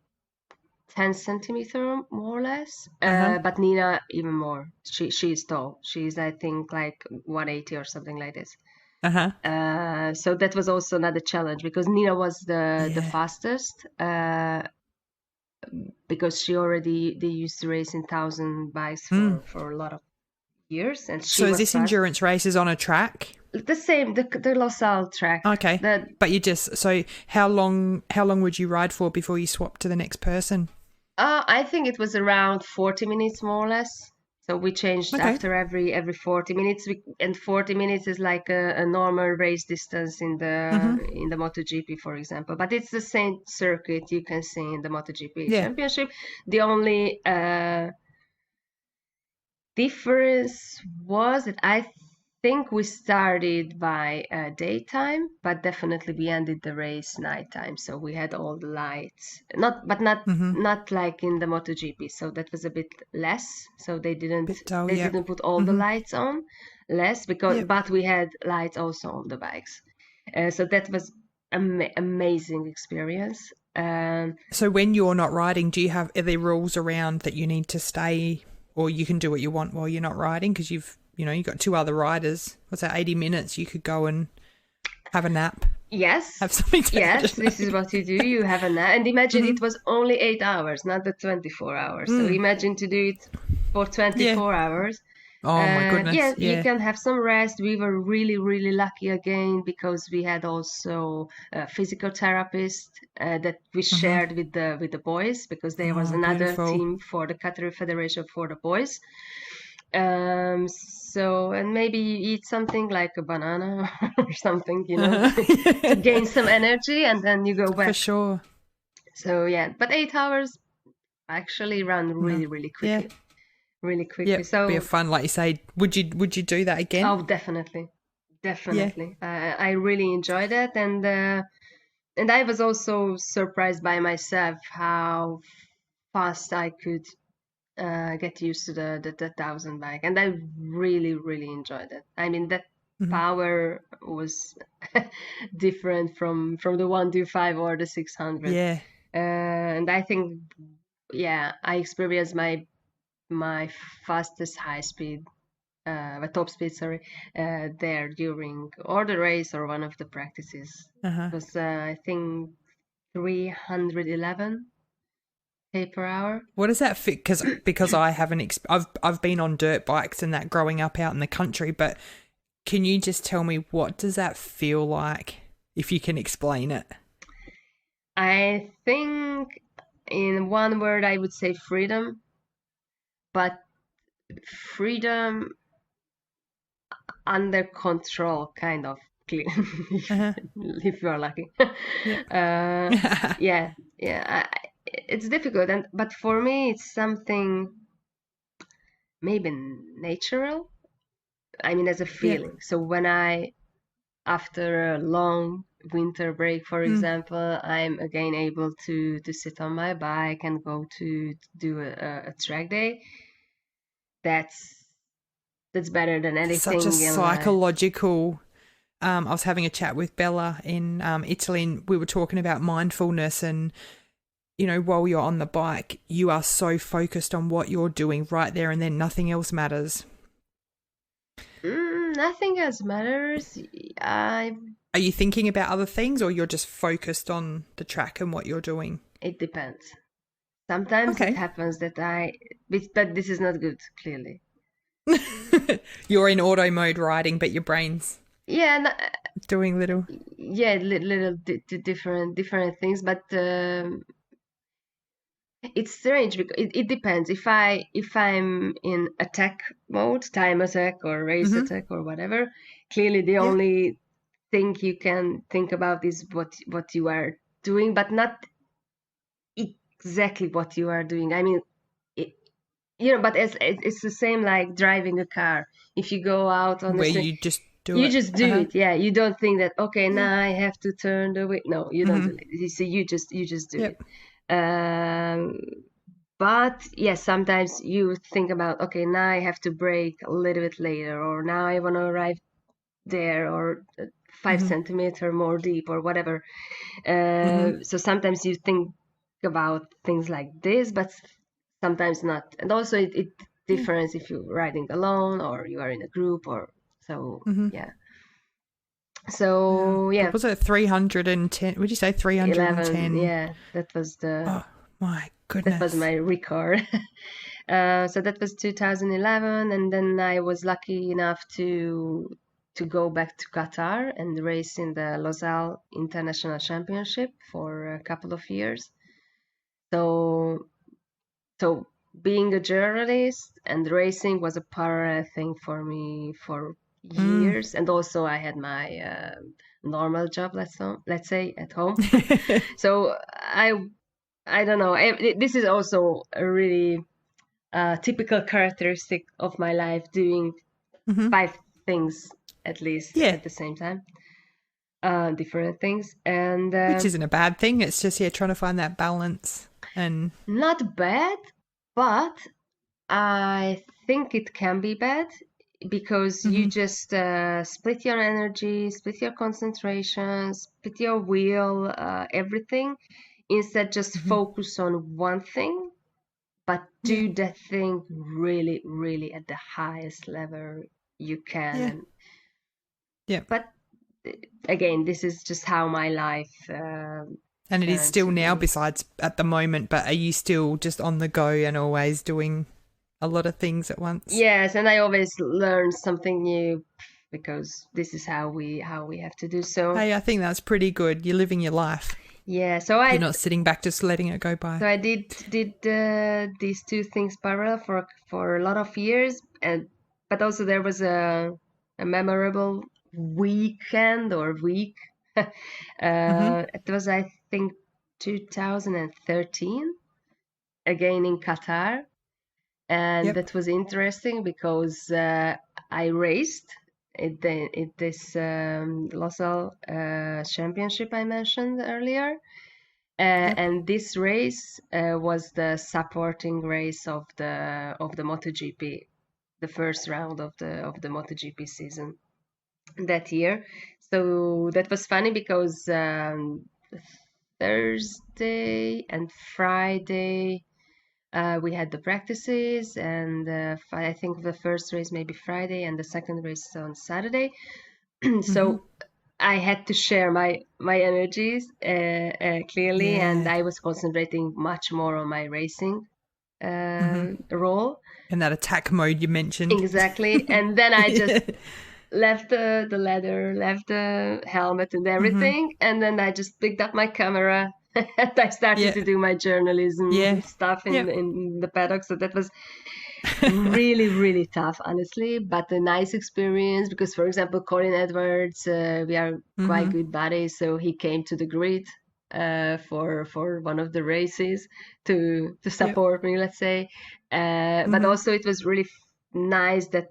[SPEAKER 2] 10 centimeter more or less, but Nina even more. She is tall. She's I think like 180 or something like this. So that was also another challenge because Nina was the fastest because they used to race in 1,000 bikes for a lot of years, and
[SPEAKER 1] so is this fast. Endurance races on a track?
[SPEAKER 2] The same, the Losail track.
[SPEAKER 1] Okay, but you just how long would you ride for before you swap to the next person?
[SPEAKER 2] I think it was around 40 minutes more or less. So we changed after every 40 minutes, and 40 minutes is like a normal race distance in the MotoGP, for example. But it's the same circuit you can see in the MotoGP Championship. The only difference was that I think we started by daytime, but definitely we ended the race nighttime. So we had all the lights, not like in the MotoGP. So that was a bit less. So they didn't put all the lights on, less but we had lights also on the bikes. So that was amazing experience.
[SPEAKER 1] So when you're not riding, are there rules around that you need to stay, or you can do what you want while you're not riding because you've got two other riders? What's that, 80 minutes? You could go and have a nap.
[SPEAKER 2] Yes.
[SPEAKER 1] Have something to
[SPEAKER 2] this is what you do. You have a nap. And imagine it was only 8 hours, not the 24 hours. So imagine to do it for 24 hours.
[SPEAKER 1] Oh, my goodness.
[SPEAKER 2] You can have some rest. We were really, really lucky again because we had also a physical therapist that we shared with the boys, because there was another team for the Qatari Federation for the boys. So, and maybe you eat something like a banana or something, to gain some energy, and then you go back.
[SPEAKER 1] For sure.
[SPEAKER 2] So, but 8 hours actually run really, really quickly.
[SPEAKER 1] Yeah.
[SPEAKER 2] Really quickly.
[SPEAKER 1] Yeah, so be fun, like you say. Would you do that again?
[SPEAKER 2] Oh, definitely. I really enjoyed it, and I was also surprised by myself how fast I could get used to the 1,000 bike, and I really, really enjoyed it. I mean, that power was different from the 125 or the 600.
[SPEAKER 1] Yeah.
[SPEAKER 2] And I think, I experienced my fastest high speed, top speed, there during or the race or one of the practices. It was, I think, 311 per hour.
[SPEAKER 1] What does that fit? Because I haven't. I've been on dirt bikes and that growing up out in the country, but can you just tell me what does that feel like, if you can explain it?
[SPEAKER 2] I think in one word I would say freedom, but freedom under control, kind of. If you are lucky. It's difficult, but for me it's something maybe natural. I mean, as a feeling. So when after a long winter break, for example, I'm again able to sit on my bike and go to do a track day. That's better than anything.
[SPEAKER 1] Such a psychological. I was having a chat with Bella in Italy, and we were talking about mindfulness, and while you're on the bike, you are so focused on what you're doing right there and then. Nothing else matters.
[SPEAKER 2] Nothing else matters.
[SPEAKER 1] Are you thinking about other things, or you're just focused on the track and what you're doing?
[SPEAKER 2] It depends. Sometimes it happens that but this is not good, clearly.
[SPEAKER 1] You're in auto mode riding, but your brain's doing little different things, but it's strange because it depends. If I'm in attack mode, time attack or race attack or whatever, clearly the only thing you can think about is what you are doing, but not exactly what you are doing. I mean, but it's the same like driving a car. If you go out on where you just do
[SPEAKER 2] it. Yeah, you don't think that now I have to turn the way. No, you don't do it. So you just do it. But sometimes you think about now I have to brake a little bit later, or now I want to arrive there, or 5 centimeter more deep, or whatever. So sometimes you think about things like this, but sometimes not. And also it differs if you're riding alone or you are in a group, or so. So yeah,
[SPEAKER 1] Was it 310? Would you say 310?
[SPEAKER 2] 11. Yeah,
[SPEAKER 1] Oh my
[SPEAKER 2] that was
[SPEAKER 1] goodness.
[SPEAKER 2] my record. So that was 2011, and then I was lucky enough to go back to Qatar and race in the Lausanne International Championship for a couple of years. So so being a journalist and racing was a parallel thing for me for years, and also I had my normal job, let's say, at home. So I don't know. This is also a really typical characteristic of my life, doing 5 things at least
[SPEAKER 1] Yeah.
[SPEAKER 2] at the same time, different things, and
[SPEAKER 1] Which isn't a bad thing. It's just, trying to find that balance. And
[SPEAKER 2] not bad, but I think it can be bad because you just split your energy, split your concentration, split your will, everything. Instead, just focus on one thing, but do that thing really, really at the highest level you can.
[SPEAKER 1] Yeah.
[SPEAKER 2] And,
[SPEAKER 1] yeah.
[SPEAKER 2] but again, this is just how my life.
[SPEAKER 1] And it is
[SPEAKER 2] turned
[SPEAKER 1] still
[SPEAKER 2] to
[SPEAKER 1] now,
[SPEAKER 2] be.
[SPEAKER 1] besides at the moment, but are you still just on the go and always doing a lot of things at once?
[SPEAKER 2] Yes, and I always learn something new because this is how we have to do. So
[SPEAKER 1] Hey, I think that's pretty good. You're living your life.
[SPEAKER 2] yeah, so
[SPEAKER 1] You're not sitting back just letting it go by.
[SPEAKER 2] So I did these two things parallel for a lot of years, but also there was a memorable weekend or week. It was, I think, 2013, again in Qatar, and that was interesting because I raced at this Lausanne championship I mentioned earlier. And this race was the supporting race of the MotoGP, the first round of the MotoGP season that year. So that was funny because Thursday and Friday we had the practices, and I think the first race maybe Friday and the second race on Saturday. So I had to share my energies clearly, and I was concentrating much more on my racing role.
[SPEAKER 1] In that attack mode you mentioned.
[SPEAKER 2] Exactly. And then I just left the leather, left the helmet and everything, and then I just picked up my camera and I started to do my journalism stuff in the paddock. So that was really, really tough, honestly, but a nice experience because, for example, Colin Edwards, we are quite good buddies, so he came to the grid for one of the races to support me, let's say. But also it was really nice that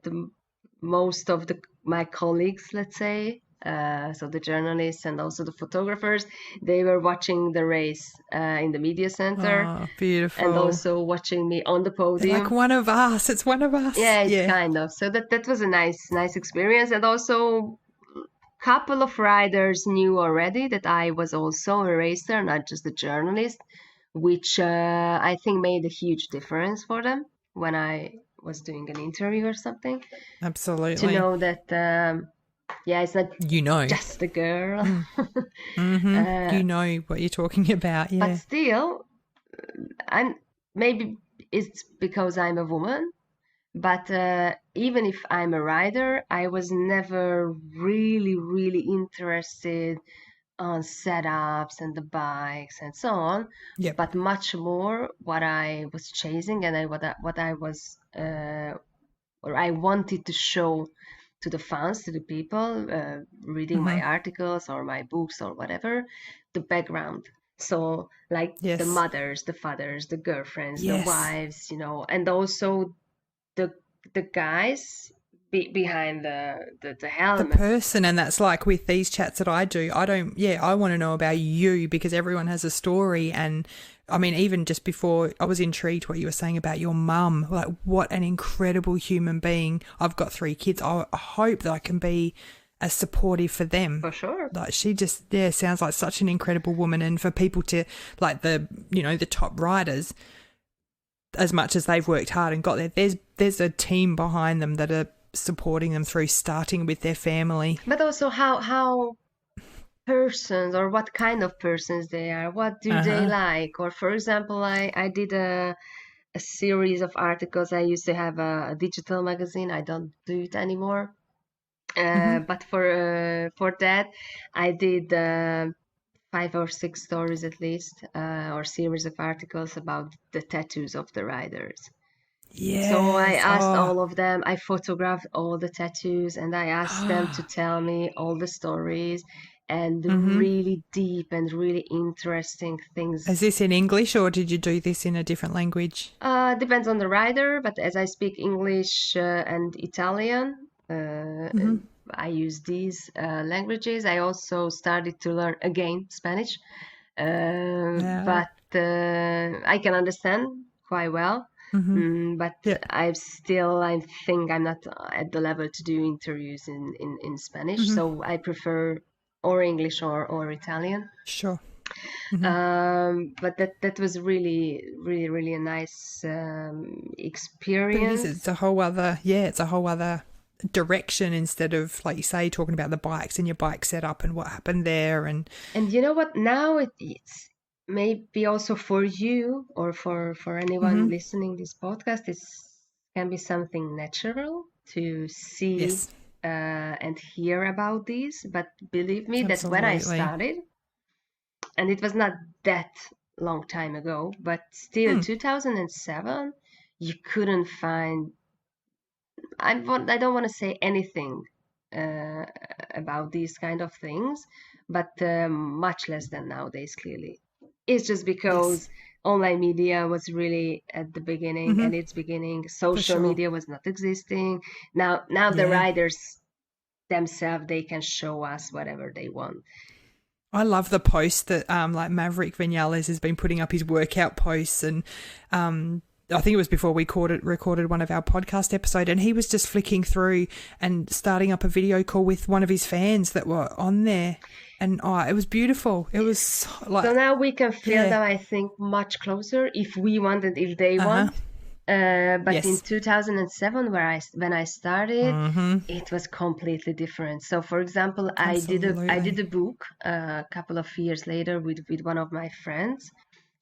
[SPEAKER 2] most of my colleagues, let's say, so the journalists and also the photographers, they were watching the race in the media center.
[SPEAKER 1] Oh, beautiful.
[SPEAKER 2] And also watching me on the podium.
[SPEAKER 1] They're like one of us. It's one of us.
[SPEAKER 2] Yeah, it's kind of. So that was a nice experience. And also a couple of riders knew already that I was also a racer, not just a journalist, which I think made a huge difference for them when I was doing an interview or something.
[SPEAKER 1] Absolutely.
[SPEAKER 2] To know that it's not just a girl.
[SPEAKER 1] You know what you're talking about, yeah.
[SPEAKER 2] But still, maybe it's because I'm a woman, but even if I'm a rider, I was never really, really interested on setups and the bikes and so on.
[SPEAKER 1] Yep.
[SPEAKER 2] But much more what I was chasing and what I was or I wanted to show to the fans, to the people reading my articles or my books or whatever, the background. So like the mothers, the fathers, the girlfriends, the wives, and also the guys behind the helmet.
[SPEAKER 1] The person, and that's like with these chats that I do. I want to know about you because everyone has a story. And I mean, even just before, I was intrigued what you were saying about your mum. Like, what an incredible human being. I've got 3 kids. I hope that I can be as supportive for them.
[SPEAKER 2] For sure.
[SPEAKER 1] Like, she just, sounds like such an incredible woman. And for people to, like the top riders, as much as they've worked hard and got there, there's a team behind them that are supporting them through starting with their family.
[SPEAKER 2] But also how persons, or what kind of persons they are, what do they like. Or for example, I did a series of articles. I used to have a digital magazine. I don't do it anymore. But for that, I did 5 or 6 stories at least, or series of articles about the tattoos of the riders.
[SPEAKER 1] Yes.
[SPEAKER 2] So I asked all of them, I photographed all the tattoos, and I asked them to tell me all the stories and really deep and really interesting things.
[SPEAKER 1] Is this in English, or did you do this in a different language?
[SPEAKER 2] Depends on the rider, but as I speak English and Italian, I use these languages. I also started to learn again Spanish, but I can understand quite well. But I think I'm not at the level to do interviews in Spanish, so I prefer or English or Italian.
[SPEAKER 1] Sure.
[SPEAKER 2] But that was really a nice experience.
[SPEAKER 1] But it's a whole other direction, instead of, like you say, talking about the bikes and your bike setup and what happened there. And
[SPEAKER 2] you know what, now it's maybe also for you or for anyone listening this podcast, it can be something natural to see and hear about these. But believe me, that when I started, and it was not that long time ago, but still 2007, you couldn't find, I don't want to say anything about these kind of things, but much less than nowadays, clearly. It's just because online media was really at the beginning, and its beginning. Social media was not existing. Now the riders themselves, they can show us whatever they want.
[SPEAKER 1] I love the post that like Maverick Vinales has been putting up, his workout posts, and I think it was before we recorded one of our podcast episodes, and he was just flicking through and starting up a video call with one of his fans that were on there, and it was beautiful. It was like,
[SPEAKER 2] so now we can feel them, I think, much closer if we want and if they want. But in 2007, when I started, it was completely different. So, for example, I did a book a couple of years later with one of my friends.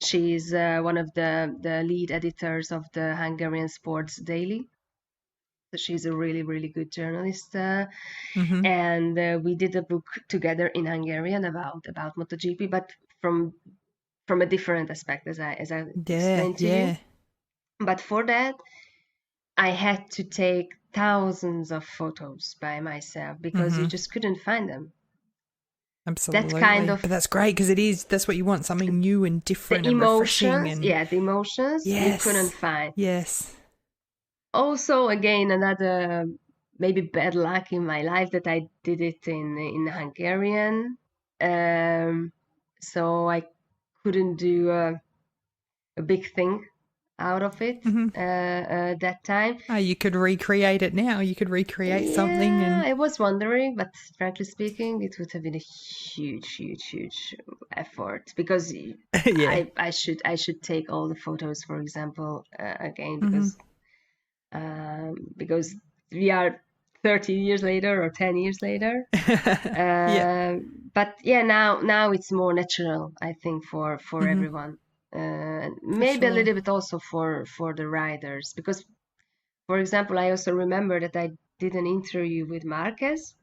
[SPEAKER 2] She's one of the lead editors of the Hungarian Sports Daily. So she's a really, really good journalist. And we did a book together in Hungarian about MotoGP, but from a different aspect, as I explained to you. But for that, I had to take thousands of photos by myself because you just couldn't find them.
[SPEAKER 1] Absolutely. But that's great, because that's what you want, something new and different and refreshing. And
[SPEAKER 2] the emotions you couldn't find.
[SPEAKER 1] Yes.
[SPEAKER 2] Also, again, another maybe bad luck in my life that I did it in Hungarian. So I couldn't do a big thing out of it that time.
[SPEAKER 1] You could recreate it now. You could recreate something. And
[SPEAKER 2] I was wondering, but frankly speaking, it would have been a huge effort, because I should take all the photos, for example, again, because we are 30 years later or 10 years later. But now it's more natural, I think, for everyone. Maybe a little bit also for the riders, because, for example, I also remember that I did an interview with Marquez.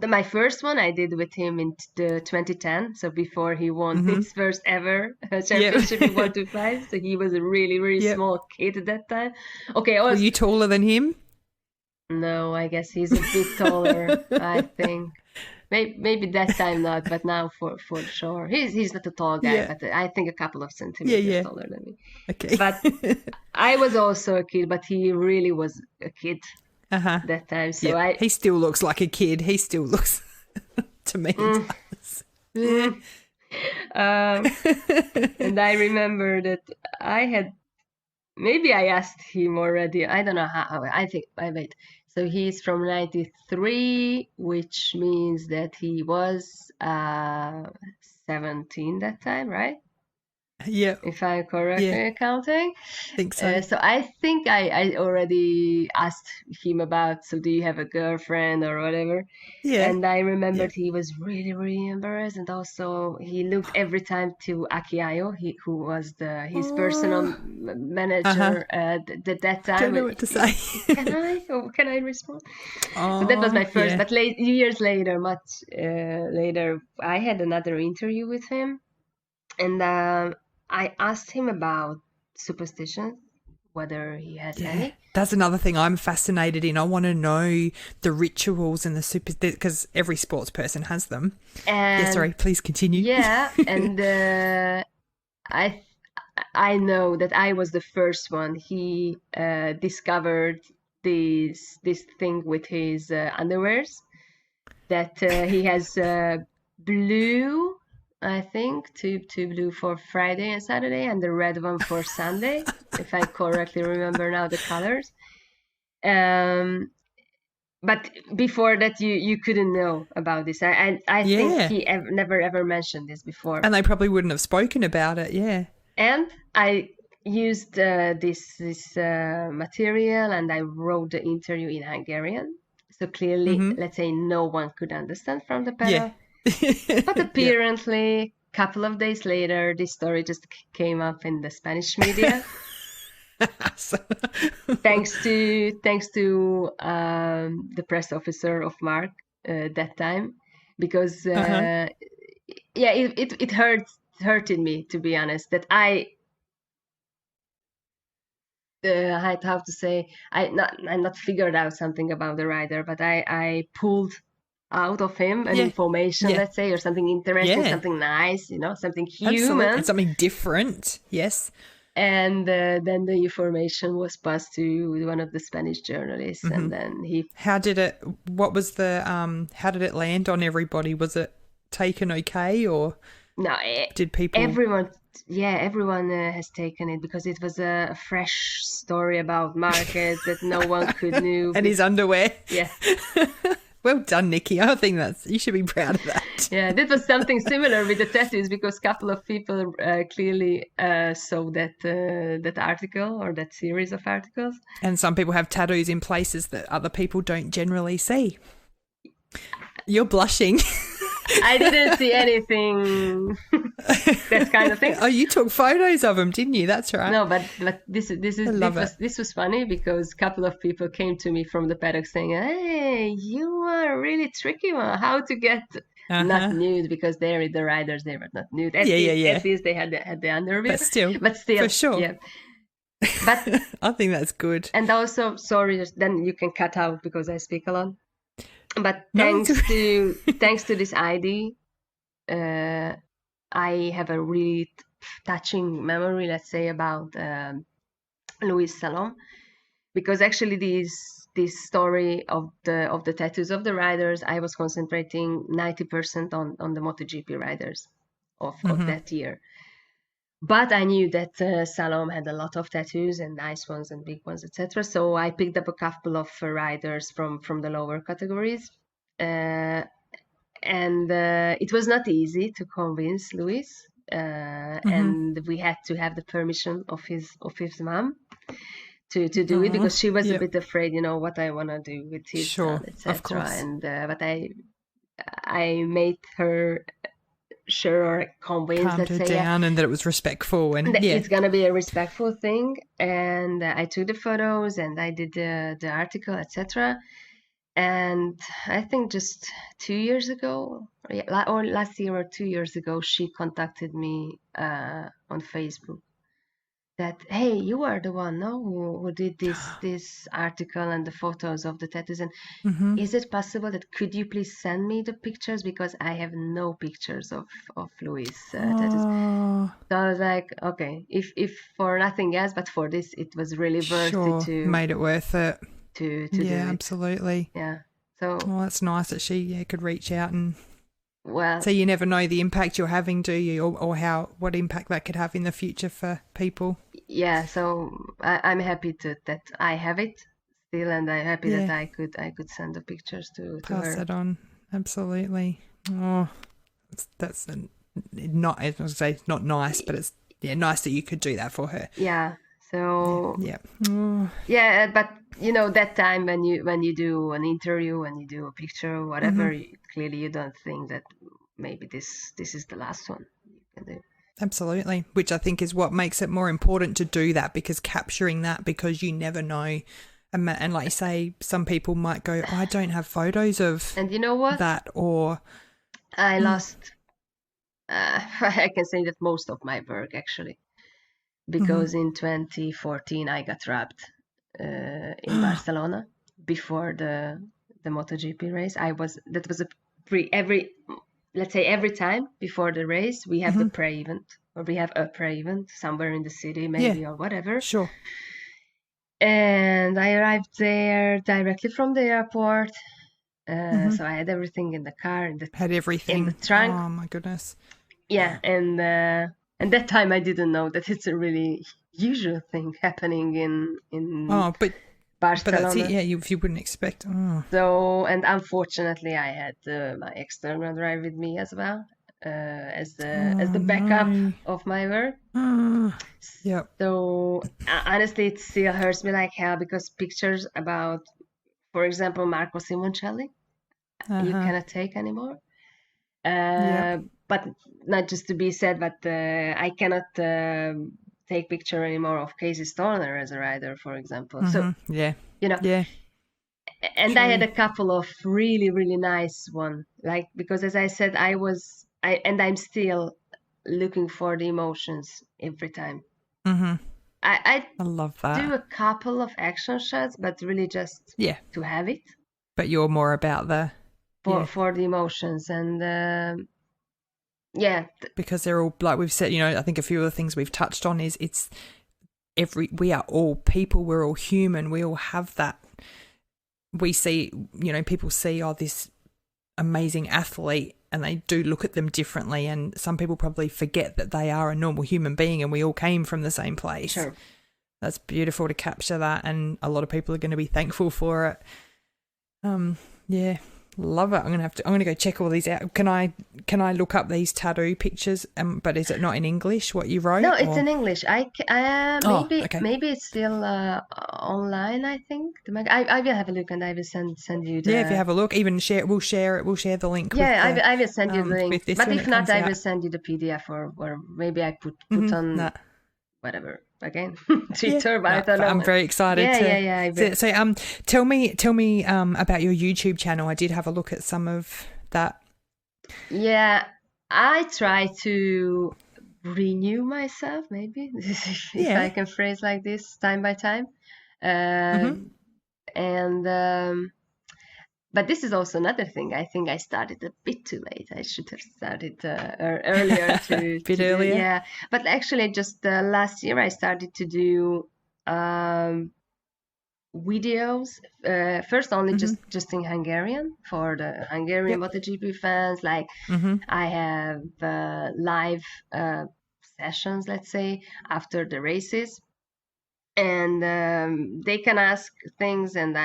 [SPEAKER 2] My first one I did with him in the 2010, so before he won his first ever championship in 125. So he was a really small kid at that time. Okay,
[SPEAKER 1] were you taller than him?
[SPEAKER 2] No, I guess he's a bit taller. I think. Maybe that time not, but now for sure. He's not a tall guy, but I think a couple of centimeters taller than me. Okay. But I was also a kid, but he really was a kid that time. So
[SPEAKER 1] he still looks like a kid. He still looks to me.
[SPEAKER 2] And I remember that maybe I asked him already. I don't know how. Wait. So he's from 93, which means that he was 17 that time, right?
[SPEAKER 1] Yeah.
[SPEAKER 2] if I'm correctly counting.
[SPEAKER 1] I think so.
[SPEAKER 2] So I think I already asked him about, so do you have a girlfriend or whatever?
[SPEAKER 1] Yeah.
[SPEAKER 2] And I
[SPEAKER 1] Yeah.
[SPEAKER 2] remembered he was really, really embarrassed. And also he looked every time to Akiayo, who was his personal
[SPEAKER 1] Oh. Uh-huh.
[SPEAKER 2] manager that
[SPEAKER 1] Don't
[SPEAKER 2] time.
[SPEAKER 1] know what to say.
[SPEAKER 2] Can I respond? So that was
[SPEAKER 1] Oh,
[SPEAKER 2] my first,
[SPEAKER 1] yeah.
[SPEAKER 2] but years later, much later, I had another interview with him, and I asked him about superstitions, whether he has
[SPEAKER 1] Yeah.
[SPEAKER 2] any.
[SPEAKER 1] That's another thing I'm fascinated in. I want to know the rituals and the super, because every sports person has them.
[SPEAKER 2] And
[SPEAKER 1] Yeah, sorry, please continue.
[SPEAKER 2] yeah, and I I know that I was the first one. He discovered this thing with his underwears, that he has blue, I think, two blue for Friday and Saturday, and the red one for Sunday, if I correctly remember now the colors. Um, but before that, you couldn't know about this. I think
[SPEAKER 1] Yeah.
[SPEAKER 2] he never ever mentioned this before.
[SPEAKER 1] And they probably wouldn't have spoken about it. Yeah.
[SPEAKER 2] And I used this material, and I wrote the interview in Hungarian. So clearly, let's say no one could understand from the
[SPEAKER 1] Yeah.
[SPEAKER 2] panel. But
[SPEAKER 1] Yeah.
[SPEAKER 2] apparently, a couple of days later, this story just came up in the Spanish media. thanks to the press officer of Mark that time, because yeah, it hurted me, to be honest, that I had, how to say, I not figured out something about the rider, but I pulled out of him an
[SPEAKER 1] Yeah.
[SPEAKER 2] information,
[SPEAKER 1] Yeah.
[SPEAKER 2] let's say, or something interesting,
[SPEAKER 1] Yeah.
[SPEAKER 2] something nice, something
[SPEAKER 1] Absolutely.
[SPEAKER 2] human.
[SPEAKER 1] And something different. Yes.
[SPEAKER 2] And then the information was passed to one of the Spanish journalists, and then
[SPEAKER 1] How did it how did it land on everybody? Was it taken okay, or
[SPEAKER 2] no,
[SPEAKER 1] did people
[SPEAKER 2] everyone has taken it, because it was a fresh story about Marquez that no one could knew.
[SPEAKER 1] and his underwear?
[SPEAKER 2] Yeah.
[SPEAKER 1] Well done, Nikki. I think you should be proud of that.
[SPEAKER 2] Yeah, that was something similar with the tattoos, because a couple of people clearly saw that article, or that series of articles.
[SPEAKER 1] And some people have tattoos in places that other people don't generally see. You're blushing.
[SPEAKER 2] I didn't see anything that kind of thing.
[SPEAKER 1] Oh, you took photos of them, didn't you? That's right.
[SPEAKER 2] No, but this was funny, because a couple of people came to me from the paddock saying, "Hey, you are a really tricky one. How to get not nude, because the riders, they were not nude. At least they had the underwear.
[SPEAKER 1] But still, for sure.
[SPEAKER 2] Yeah. But
[SPEAKER 1] I think that's good.
[SPEAKER 2] And also, sorry, then you can cut out because I speak a lot. But thanks to this ID, I have a really touching memory, let's say, about Luis Salom, because actually this story of the tattoos of the riders, I was concentrating 90% on the MotoGP riders of that year. But I knew that Salom had a lot of tattoos, and nice ones and big ones, etc. So I picked up a couple of riders from the lower categories, and it was not easy to convince Luis, and we had to have the permission of his mom to do it, because she was a bit afraid, what I want to do with his son, etc. And but I made her sure, or convinced,
[SPEAKER 1] calmed her down, and that it was respectful, and
[SPEAKER 2] it's gonna be a respectful thing. And I took the photos, and I did the article, etc. And I think just 2 years ago, or last year or 2 years ago, she contacted me on Facebook that, hey, you are the one, no, who did this article and the photos of the tattoos, and is it possible that could you please send me the pictures, because I have no pictures of Luis tattoos. So I was like, okay, if for nothing else, but for this, it was really worth it to
[SPEAKER 1] made it worth it
[SPEAKER 2] to do it.
[SPEAKER 1] Absolutely.
[SPEAKER 2] Yeah. So
[SPEAKER 1] that's nice that she could reach out, and
[SPEAKER 2] so
[SPEAKER 1] you never know the impact you're having, do you, or what impact that could have in the future for people.
[SPEAKER 2] Yeah, so I'm happy that I have it still, and I'm happy that I could send the pictures to
[SPEAKER 1] pass
[SPEAKER 2] her.
[SPEAKER 1] it on. Absolutely. Oh, that's not, I was gonna say it's not nice, but it's nice that you could do that for her.
[SPEAKER 2] Yeah. So
[SPEAKER 1] Yeah. Oh.
[SPEAKER 2] yeah, but that time when you do an interview, when you do a picture or whatever, clearly you don't think that maybe this is the last one you can do.
[SPEAKER 1] Absolutely, which I think is what makes it more important to do that, because capturing that, because you never know. And like you say, some people might go, I don't have photos of
[SPEAKER 2] and you know what?
[SPEAKER 1] that, or
[SPEAKER 2] I lost, I can say that most of my work actually, because in 2014 I got robbed in Barcelona before the MotoGP race. Let's say every time before the race we have the pre-event, or we have a pre-event somewhere in the city maybe, or whatever.
[SPEAKER 1] Sure.
[SPEAKER 2] And I arrived there directly from the airport. So I had everything in the car,
[SPEAKER 1] had everything
[SPEAKER 2] in the trunk.
[SPEAKER 1] Oh my goodness.
[SPEAKER 2] Yeah, and that time I didn't know that it's a really usual thing happening in
[SPEAKER 1] Barcelona. But that's it, yeah, you wouldn't expect.
[SPEAKER 2] So, and unfortunately I had my external drive with me as well, as the backup of my work.
[SPEAKER 1] Yeah.
[SPEAKER 2] So honestly, it still hurts me like hell, because pictures about, for example, Marco Simoncelli, you cannot take anymore. But not just to be said, but I cannot take picture anymore of Casey Stoner as a rider, for example. So
[SPEAKER 1] yeah.
[SPEAKER 2] And I had a couple of really, really nice one, like, because as I said, I'm still looking for the emotions every time. I
[SPEAKER 1] love that.
[SPEAKER 2] do a couple of action shots, but really just to have it.
[SPEAKER 1] But you're more about
[SPEAKER 2] for the emotions, and
[SPEAKER 1] because they're all, like we've said, I think a few of the things we've touched on is we are all people, we're all human, we all have that. We see, people see, this amazing athlete, and they do look at them differently, and some people probably forget that they are a normal human being and we all came from the same place.
[SPEAKER 2] Sure.
[SPEAKER 1] That's beautiful to capture that, and a lot of people are going to be thankful for it. Love it. I'm gonna go check all these out. Can I look up these tattoo pictures? But is it not in English what you wrote?
[SPEAKER 2] No, it's in English. Maybe it's still online. I think I will have a look, and I will send you the.
[SPEAKER 1] Yeah, if you have a look, we'll share it. We'll share the link.
[SPEAKER 2] Yeah, I will send you the link. But if not, I will
[SPEAKER 1] out.
[SPEAKER 2] send you the PDF, or maybe I put on whatever. Again, Twitter, but I don't know.
[SPEAKER 1] I'm very excited.
[SPEAKER 2] Yeah.
[SPEAKER 1] So, tell me about your YouTube channel. I did have a look at some of that. Yeah,
[SPEAKER 2] I try to renew myself, maybe, if I can phrase like this, time by time, and but this is also another thing. I think I started a bit too late. I should have started earlier. Earlier. Yeah, but actually, just last year I started to do videos. First, only just in Hungarian for the Hungarian MotoGP fans. Like I have live sessions, let's say, after the races, and they can ask things, and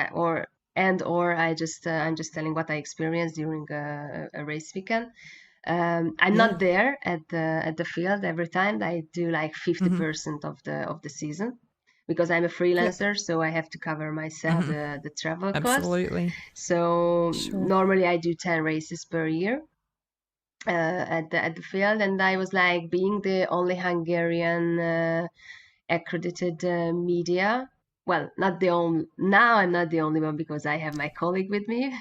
[SPEAKER 2] I'm just telling what I experienced during a race weekend. I'm not there at the field every time. I do like 50% of the season, because I'm a freelancer, so I have to cover myself the travel costs.
[SPEAKER 1] Absolutely.
[SPEAKER 2] So normally I do 10 races per year at the field, and I was like, being the only Hungarian accredited media. Well, not the only. Now I'm not the only one, because I have my colleague with me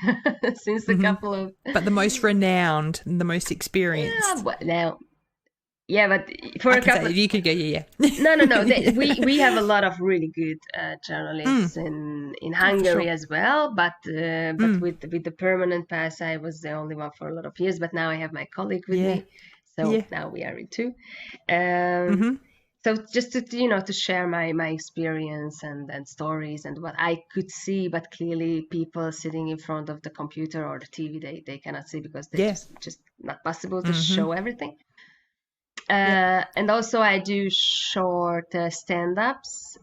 [SPEAKER 2] since a couple of.
[SPEAKER 1] But the most renowned, and the most experienced.
[SPEAKER 2] But for a couple.
[SPEAKER 1] You could go,
[SPEAKER 2] No. We have a lot of really good journalists in Hungary as well. But with the permanent pass, I was the only one for a lot of years. But now I have my colleague with me, so now we are in two. So just to share my experience and stories and what I could see, but clearly people sitting in front of the computer or the TV, they cannot see, because they just not possible to show everything. And also I do short stand-ups,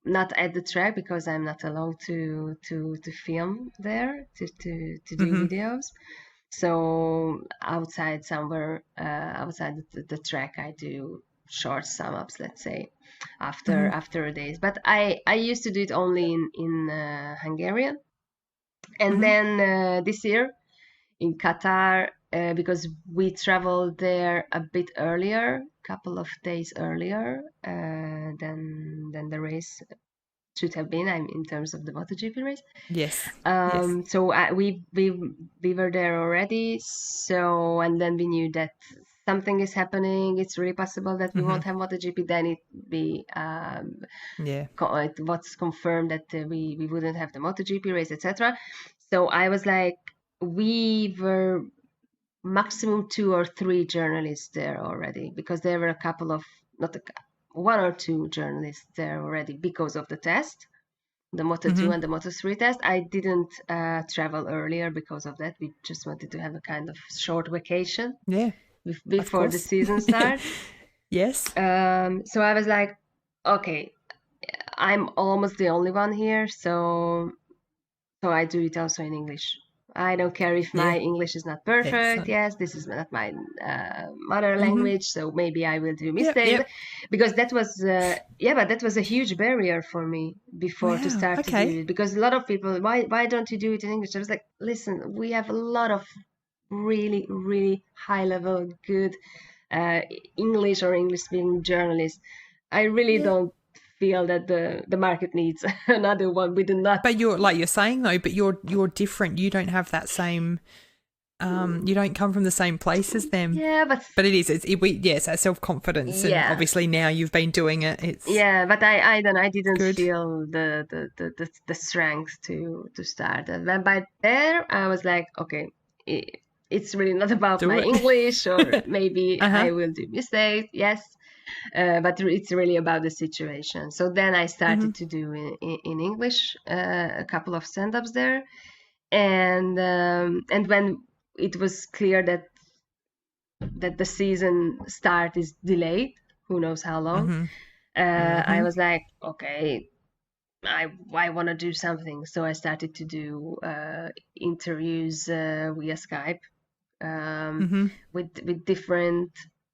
[SPEAKER 2] not at the track, because I'm not allowed to film there to do videos. So outside somewhere, outside the track, I do short sum ups, let's say, after a days. But I used to do it only in Hungarian, and then this year in Qatar, because we traveled there a bit earlier, couple of days earlier than the race should have been. I mean, in terms of the MotoGP race.
[SPEAKER 1] Yes.
[SPEAKER 2] So we were there already. So, and then we knew that something is happening. It's really possible that we won't have MotoGP. Then it was confirmed that we wouldn't have the MotoGP race, etc. So I was like, we were maximum 2 or 3 journalists there already, because there were a couple of, not a, 1 or 2 journalists there already because of the test, the Moto2 and the Moto3 test. I didn't travel earlier because of that. We just wanted to have a kind of short vacation before the season starts.
[SPEAKER 1] Yes.
[SPEAKER 2] So I was like, okay, I'm almost the only one here, so I do it also in English. I don't care if my English is not perfect. Excellent. Yes, this is not my mother language, so maybe I will do mistakes. Because that was, but that was a huge barrier for me before to start to do it. Because a lot of people, why don't you do it in English? I was like, listen, we have a lot of really, really high level, good English or English speaking journalists. I really don't feel that the market needs another one. We do not.
[SPEAKER 1] But you're, like you're saying though, but you're different. You don't have that same. You don't come from the same place as them.
[SPEAKER 2] Yeah, but
[SPEAKER 1] it is. It's that self-confidence, and obviously now you've been doing it. It's
[SPEAKER 2] but I don't. I didn't feel the strength to start. And by there, I was like, okay, it's really not about my English, or maybe I will do mistakes. Yes. But it's really about the situation. So then I started to do in English a couple of stand-ups there, and when it was clear that the season start is delayed, who knows how long, I was like, okay, I want to do something. So I started to do interviews via Skype with different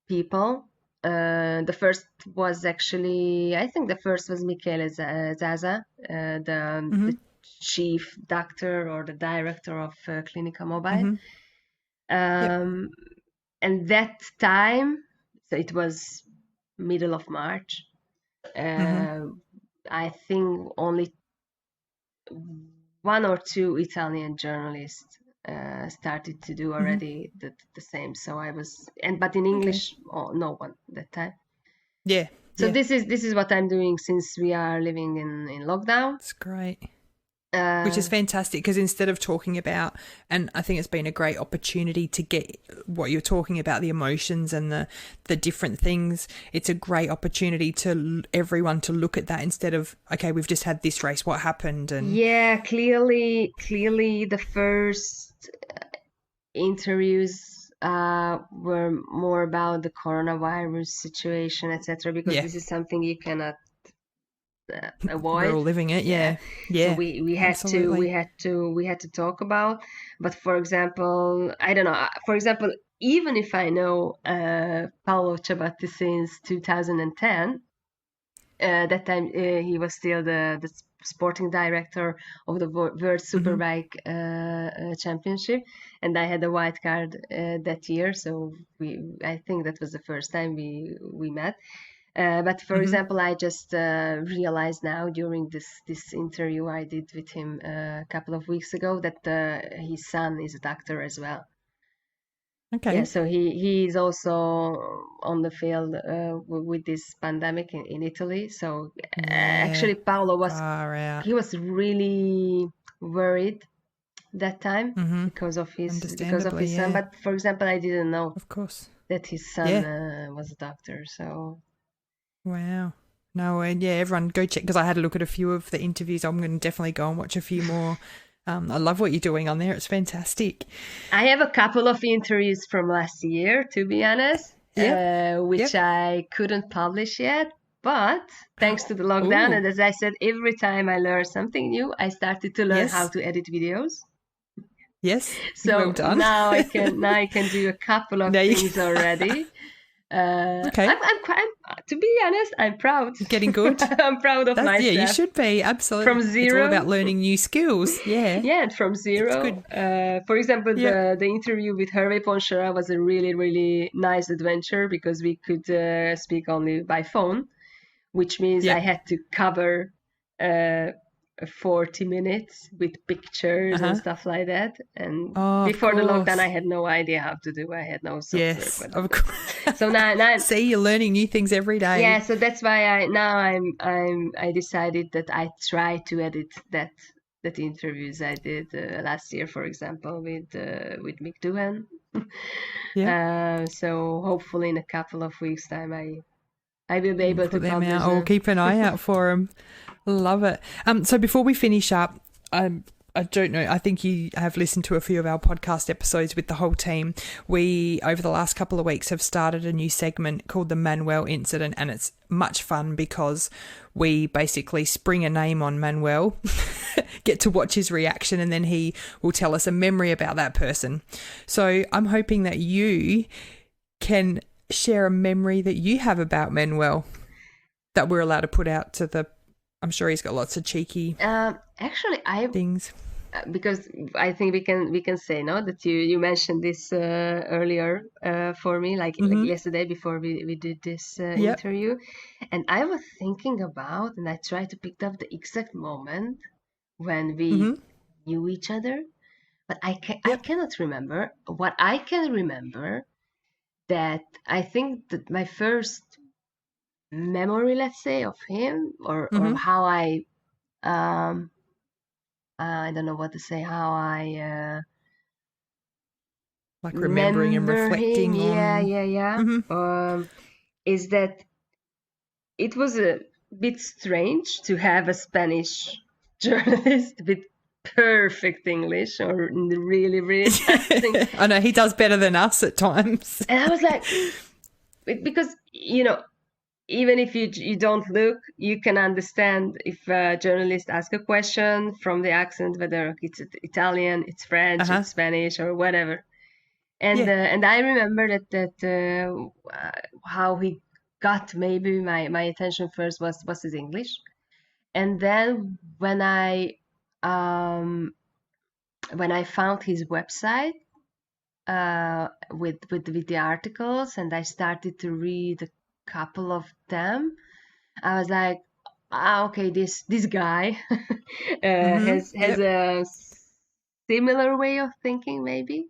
[SPEAKER 2] people. The first was actually, I think the first was Michele Zaza, the chief doctor or the director of Clinica Mobile. And that time, so it was middle of March, I think only 1 or 2 Italian journalists started to do already the same. So I was, but in English, no one that time.
[SPEAKER 1] Yeah.
[SPEAKER 2] So this is what I'm doing since we are living in lockdown.
[SPEAKER 1] It's great. Which is fantastic, because instead of talking about, and I think it's been a great opportunity to get what you're talking about, the emotions and the different things, it's a great opportunity to everyone to look at that instead of, okay, we've just had this race, what happened? And
[SPEAKER 2] clearly the first interviews were more about the coronavirus situation, etc., because this is something you cannot avoid.
[SPEAKER 1] We're all living it.
[SPEAKER 2] So we had to talk about. But for example, I don't know, for example, even if I know Paolo Ciabatti since 2010, that time he was still the sporting director of the World Superbike Championship, and I had a Wildcard that year, so I think that was the first time we met. But for example, I just realized now during this interview I did with him a couple of weeks ago that his son is a doctor as well.
[SPEAKER 1] Okay.
[SPEAKER 2] Yeah, so he is also on the field with this pandemic in Italy. So actually, Paolo was really worried that time because of his son. But for example, I didn't know,
[SPEAKER 1] of course,
[SPEAKER 2] that his son was a doctor. So.
[SPEAKER 1] Wow. No, and everyone go check, because I had a look at a few of the interviews. I'm going to definitely go and watch a few more. I love what you're doing on there. It's fantastic.
[SPEAKER 2] I have a couple of interviews from last year, to be honest, which I couldn't publish yet. But thanks to the lockdown, and as I said, every time I learn something new, I started to learn how to edit videos.
[SPEAKER 1] Yes.
[SPEAKER 2] So
[SPEAKER 1] well done.
[SPEAKER 2] now I can do a couple of things already.
[SPEAKER 1] Okay.
[SPEAKER 2] To be honest, I'm proud.
[SPEAKER 1] Getting good.
[SPEAKER 2] I'm proud of myself.
[SPEAKER 1] Yeah, you should be, absolutely.
[SPEAKER 2] From zero.
[SPEAKER 1] It's all about learning new skills. Yeah.
[SPEAKER 2] Yeah, from zero. For example, the interview with Hervé Ponchera was a really, really nice adventure because we could speak only by phone, which means I had to cover 40 minutes with pictures and stuff like that. And before the lockdown, I had no idea how to do. I had no software.
[SPEAKER 1] Yes, of course.
[SPEAKER 2] So now
[SPEAKER 1] see, you're learning new things every day.
[SPEAKER 2] Yeah, so that's why I decided that I try to edit that interviews I did last year, for example, with Mick Doohan. So hopefully in a couple of weeks' time, I will be able to
[SPEAKER 1] put them
[SPEAKER 2] publish
[SPEAKER 1] out. Or keep an eye out for them. Love it. So before we finish up, I don't know, I think you have listened to a few of our podcast episodes with the whole team. We, over the last couple of weeks, have started a new segment called the Manuel Incident, and it's much fun because we basically spring a name on Manuel, get to watch his reaction, and then he will tell us a memory about that person. So I'm hoping that you can share a memory that you have about Manuel that we're allowed to put out to the... I'm sure he's got lots of cheeky things.
[SPEAKER 2] Because I think we can say that you mentioned this earlier for me, like yesterday before we did this interview, and I was thinking about, and I tried to pick up the exact moment when we knew each other, but I cannot remember. What I can remember, that I think that my first memory, let's say, of him, or how I don't know what to say, how I
[SPEAKER 1] like remembering and reflecting
[SPEAKER 2] on is that it was a bit strange to have a Spanish journalist with perfect English, or really, really nice.
[SPEAKER 1] I know, he does better than us at times.
[SPEAKER 2] And I was like, because, even if you don't look, you can understand if a journalist asks a question from the accent, whether it's Italian, it's French, it's Spanish, or whatever. And I remember that how he got maybe my attention first was his English, and then when I found his website with the articles, and I started to read a couple of them, I was like, okay, this guy has a similar way of thinking, maybe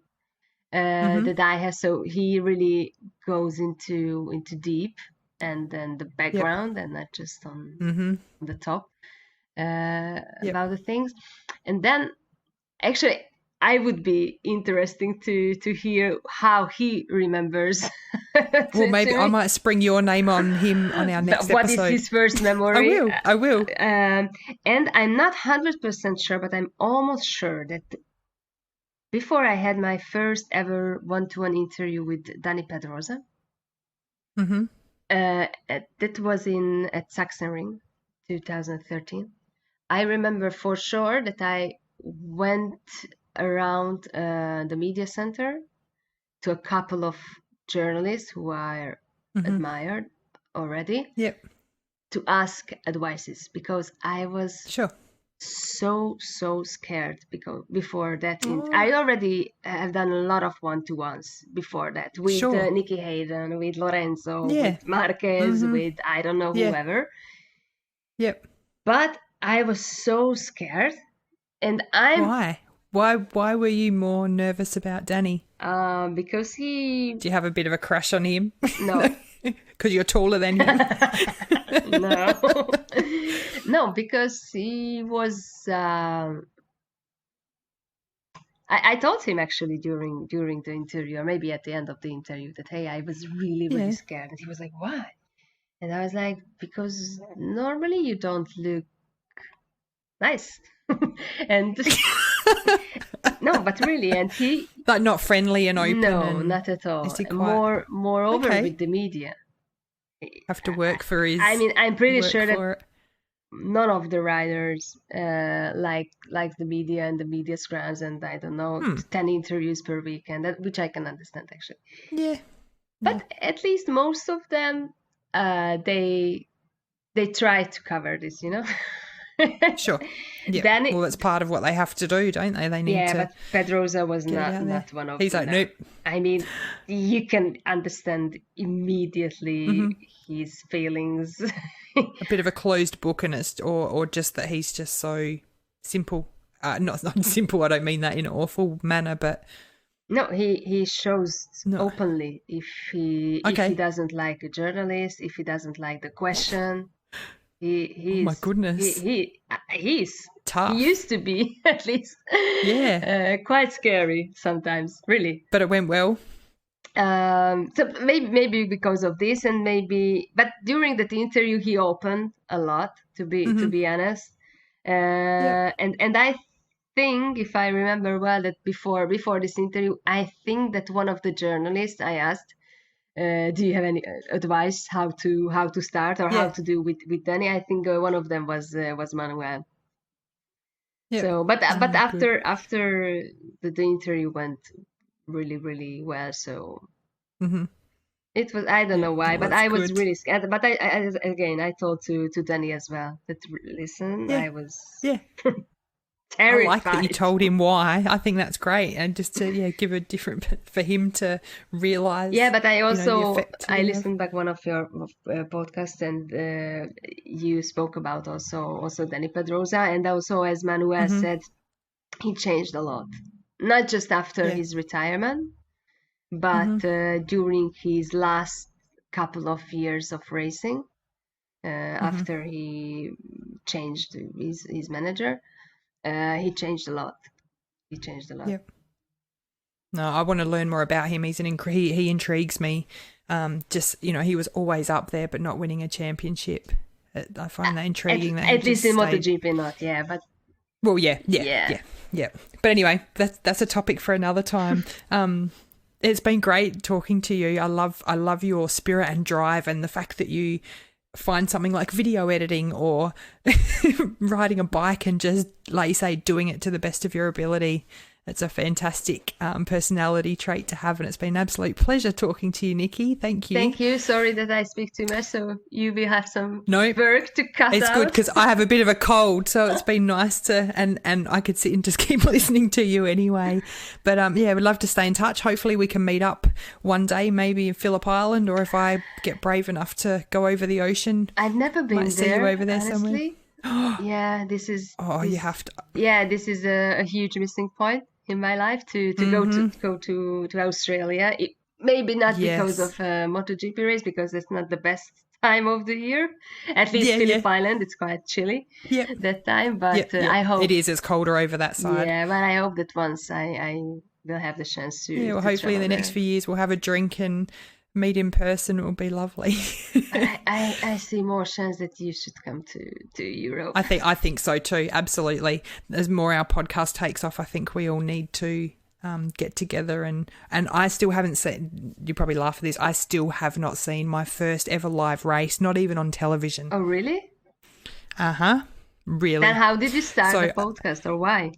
[SPEAKER 2] that I have. So he really goes into deep, and then the background, and not just on the top about the things. And then actually, I would be interesting to hear how he remembers.
[SPEAKER 1] Well, maybe I might spring your name on him on our next episode.
[SPEAKER 2] What is his first memory?
[SPEAKER 1] I will.
[SPEAKER 2] And I'm not 100% sure, but I'm almost sure that before I had my first ever one-to-one interview with Dani Pedrosa, that was at Sachsenring, 2013. I remember for sure that I went around the media center to a couple of journalists who are admired already, to ask advices, because I was so scared, because before that I already have done a lot of one-to-ones before that with Nikki Hayden, with Lorenzo, with Marquez, with I don't know whoever. But I was so scared, and
[SPEAKER 1] Why were you more nervous about Danny?
[SPEAKER 2] Because he...
[SPEAKER 1] Do you have a bit of a crush on him?
[SPEAKER 2] No.
[SPEAKER 1] Because you're taller than him?
[SPEAKER 2] No. No, because he was... I told him actually during the interview, or maybe at the end of the interview, that, hey, I was really, really scared. And he was like, why? And I was like, because normally you don't look nice. And... No, but really, and he...
[SPEAKER 1] Like not friendly and open?
[SPEAKER 2] No, not at all.
[SPEAKER 1] Is he quite...
[SPEAKER 2] Moreover, with the media.
[SPEAKER 1] Have to work for his...
[SPEAKER 2] I mean, I'm pretty sure that none of the riders like the media and the media scrums, and I don't know, 10 interviews per week, and which I can understand actually.
[SPEAKER 1] Yeah.
[SPEAKER 2] But at least most of them, they try to cover this,
[SPEAKER 1] Sure. Yeah.
[SPEAKER 2] Then
[SPEAKER 1] well, that's part of what they have to do, don't they? They need to.
[SPEAKER 2] But Pedrosa was not one of them.
[SPEAKER 1] He's like, nope.
[SPEAKER 2] I mean, you can understand immediately his feelings.
[SPEAKER 1] A bit of a closed book, or just that he's just so simple. Not simple. I don't mean that in an awful manner, but
[SPEAKER 2] no, he shows openly if he doesn't like a journalist, if he doesn't like the question. He's,
[SPEAKER 1] oh my goodness.
[SPEAKER 2] He's
[SPEAKER 1] tough.
[SPEAKER 2] He used to be, at least.
[SPEAKER 1] Yeah.
[SPEAKER 2] Quite scary sometimes, really.
[SPEAKER 1] But it went well.
[SPEAKER 2] So maybe because of this, but during that interview he opened a lot, to be honest. And I think, if I remember well, that before this interview, I think that one of the journalists I asked, do you have any advice how to start or how to do with Danny? I think one of them was Manuel. Yeah. So, but after the interview went really, really well, so it was, I don't know why, but I was really scared. But I told to Danny as well that listen, I was terrified.
[SPEAKER 1] I like that you told him why. I think that's great, and just to give a different for him to realize. Yeah,
[SPEAKER 2] but I also I listened back one of your podcasts, and you spoke about also Danny Pedrosa, and also, as Manuel said, he changed a lot, not just after his retirement, but during his last couple of years of racing, after he changed his manager. He changed a lot. Yep.
[SPEAKER 1] No, I want to learn more about him. He's he intrigues me. Just he was always up there, but not winning a championship. I find that intriguing.
[SPEAKER 2] At least in MotoGP, not but.
[SPEAKER 1] Well, yeah. But anyway, that's a topic for another time. It's been great talking to you. I love your spirit and drive, and the fact that you find something like video editing or riding a bike and just, like you say, doing it to the best of your ability. It's a fantastic personality trait to have, and it's been an absolute pleasure talking to you, Nikki. Thank you.
[SPEAKER 2] Thank you. Sorry that I speak too much, so you will have some work to cut out.
[SPEAKER 1] It's good because I have a bit of a cold, so it's been nice to, and I could sit and just keep listening to you anyway. But we'd love to stay in touch. Hopefully we can meet up one day, maybe in Phillip Island, or if I get brave enough to go over the ocean.
[SPEAKER 2] I've never been there.
[SPEAKER 1] See you over there
[SPEAKER 2] honestly. Somewhere. This is.
[SPEAKER 1] Oh, you have to.
[SPEAKER 2] Yeah, this is a huge missing point in my life to go to Australia. Maybe not because of a MotoGP race, because it's not the best time of the year. At least Phillip Island, it's quite chilly that time. But I hope
[SPEAKER 1] it is. It's colder over that side.
[SPEAKER 2] Yeah, but I hope that once I will have the chance to.
[SPEAKER 1] Yeah, well, hopefully in the next few years we'll have a drink and meet in person. It will be lovely.
[SPEAKER 2] I see more chance that you should come to Europe.
[SPEAKER 1] I think so too. Absolutely. As more our podcast takes off, I think we all need to get together, and I still haven't seen. You probably laugh at this. I still have not seen my first ever live race, not even on television.
[SPEAKER 2] Oh, really?
[SPEAKER 1] Really.
[SPEAKER 2] Then how did you start the podcast, or why?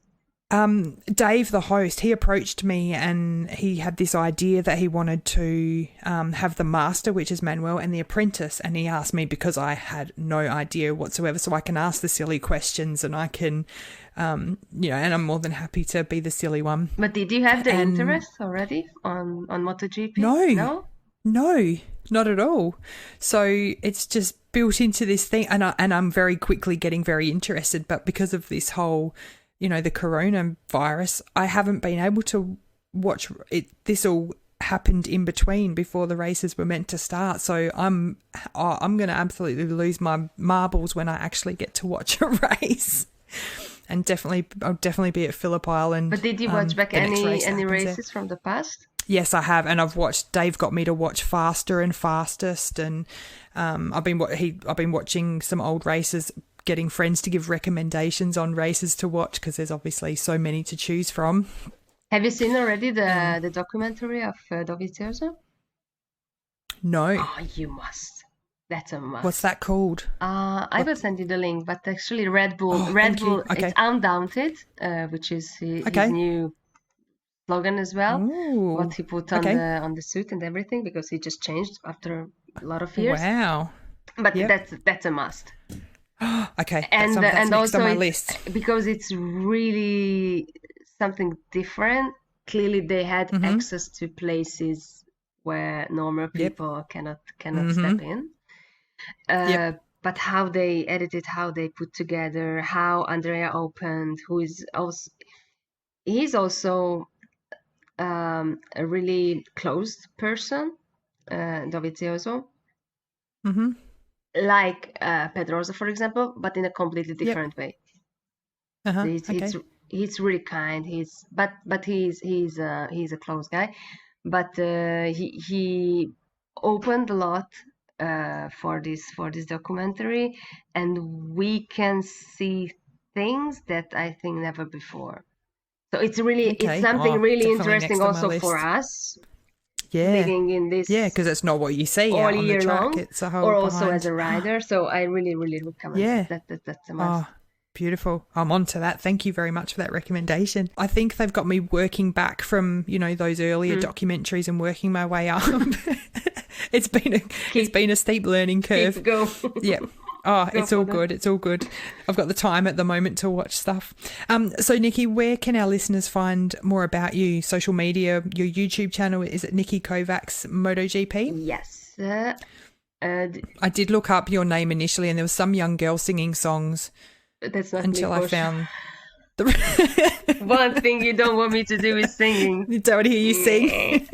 [SPEAKER 1] Dave, the host, he approached me, and he had this idea that he wanted to have the master, which is Manuel, and the apprentice. And he asked me, because I had no idea whatsoever, so I can ask the silly questions, and I can, and I'm more than happy to be the silly one.
[SPEAKER 2] But did you have the interest already on MotoGP?
[SPEAKER 1] No, not at all. So it's just built into this thing, and I'm very quickly getting very interested. But because of this whole the coronavirus, I haven't been able to watch it. This all happened in between, before the races were meant to start. So I'm going to absolutely lose my marbles when I actually get to watch a race. And I'll definitely be at Phillip Island.
[SPEAKER 2] But did you watch back any races from the past?
[SPEAKER 1] Yes, I have, and I've watched. Dave got me to watch Faster and Fastest, and I've been watching some old races, getting friends to give recommendations on races to watch, because there's obviously so many to choose from.
[SPEAKER 2] Have you seen already the documentary of Dovizioso?
[SPEAKER 1] No.
[SPEAKER 2] Oh, you must. That's a must.
[SPEAKER 1] What's that called?
[SPEAKER 2] I will send you the link, but actually Red Bull,
[SPEAKER 1] Thank you. Okay.
[SPEAKER 2] it's Undaunted, which is his new slogan as well.
[SPEAKER 1] Ooh.
[SPEAKER 2] What he put on the suit and everything, because he just changed after a lot of years.
[SPEAKER 1] Wow.
[SPEAKER 2] But that's a must.
[SPEAKER 1] Okay.
[SPEAKER 2] And
[SPEAKER 1] that's next
[SPEAKER 2] also
[SPEAKER 1] on my list.
[SPEAKER 2] because it's really something different. Clearly, they had access to places where normal people cannot step in. But how they edited, how they put together, how Andrea opened, he's also a really closed person, Dovizioso, like Pedrosa, for example, but in a completely different way. He's really kind. He's a close guy, but he opened a lot for this documentary, and we can see things that I think never before. So it's something really interesting also for us. Living in this,
[SPEAKER 1] because it's not what you see
[SPEAKER 2] all
[SPEAKER 1] out on
[SPEAKER 2] year
[SPEAKER 1] the track.
[SPEAKER 2] long,
[SPEAKER 1] It's a whole
[SPEAKER 2] or also as a rider. So I really recommend that's a must.
[SPEAKER 1] Beautiful. I'm on to that. Thank you very much for that recommendation. I think they've got me working back from, those earlier documentaries and working my way up. It's been a steep learning curve.
[SPEAKER 2] Keep go.
[SPEAKER 1] Yeah. Oh, it's all good. It's all good. I've got the time at the moment to watch stuff. So, Nikki, where can our listeners find more about you? Social media, your YouTube channel, is it Nikki Kovacs MotoGP?
[SPEAKER 2] Yes.
[SPEAKER 1] I did look up your name initially, and there was some young girl singing songs.
[SPEAKER 2] That's not
[SPEAKER 1] until I found the
[SPEAKER 2] one thing you don't want me to do is singing.
[SPEAKER 1] You don't want to hear you sing.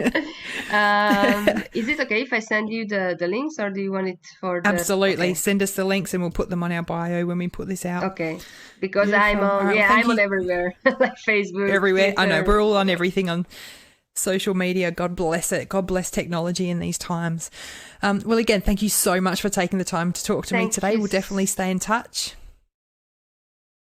[SPEAKER 2] Is it okay if I send you the links, or do you want it for the...
[SPEAKER 1] Absolutely. Okay. Send us the links and we'll put them on our bio when we put this out.
[SPEAKER 2] Okay. Because I'm on everywhere, like Facebook.
[SPEAKER 1] Everywhere.
[SPEAKER 2] Twitter.
[SPEAKER 1] I know. We're all on everything on social media. God bless it. God bless technology in these times. Well, again, thank you so much for taking the time to talk to me today. We'll definitely stay in touch.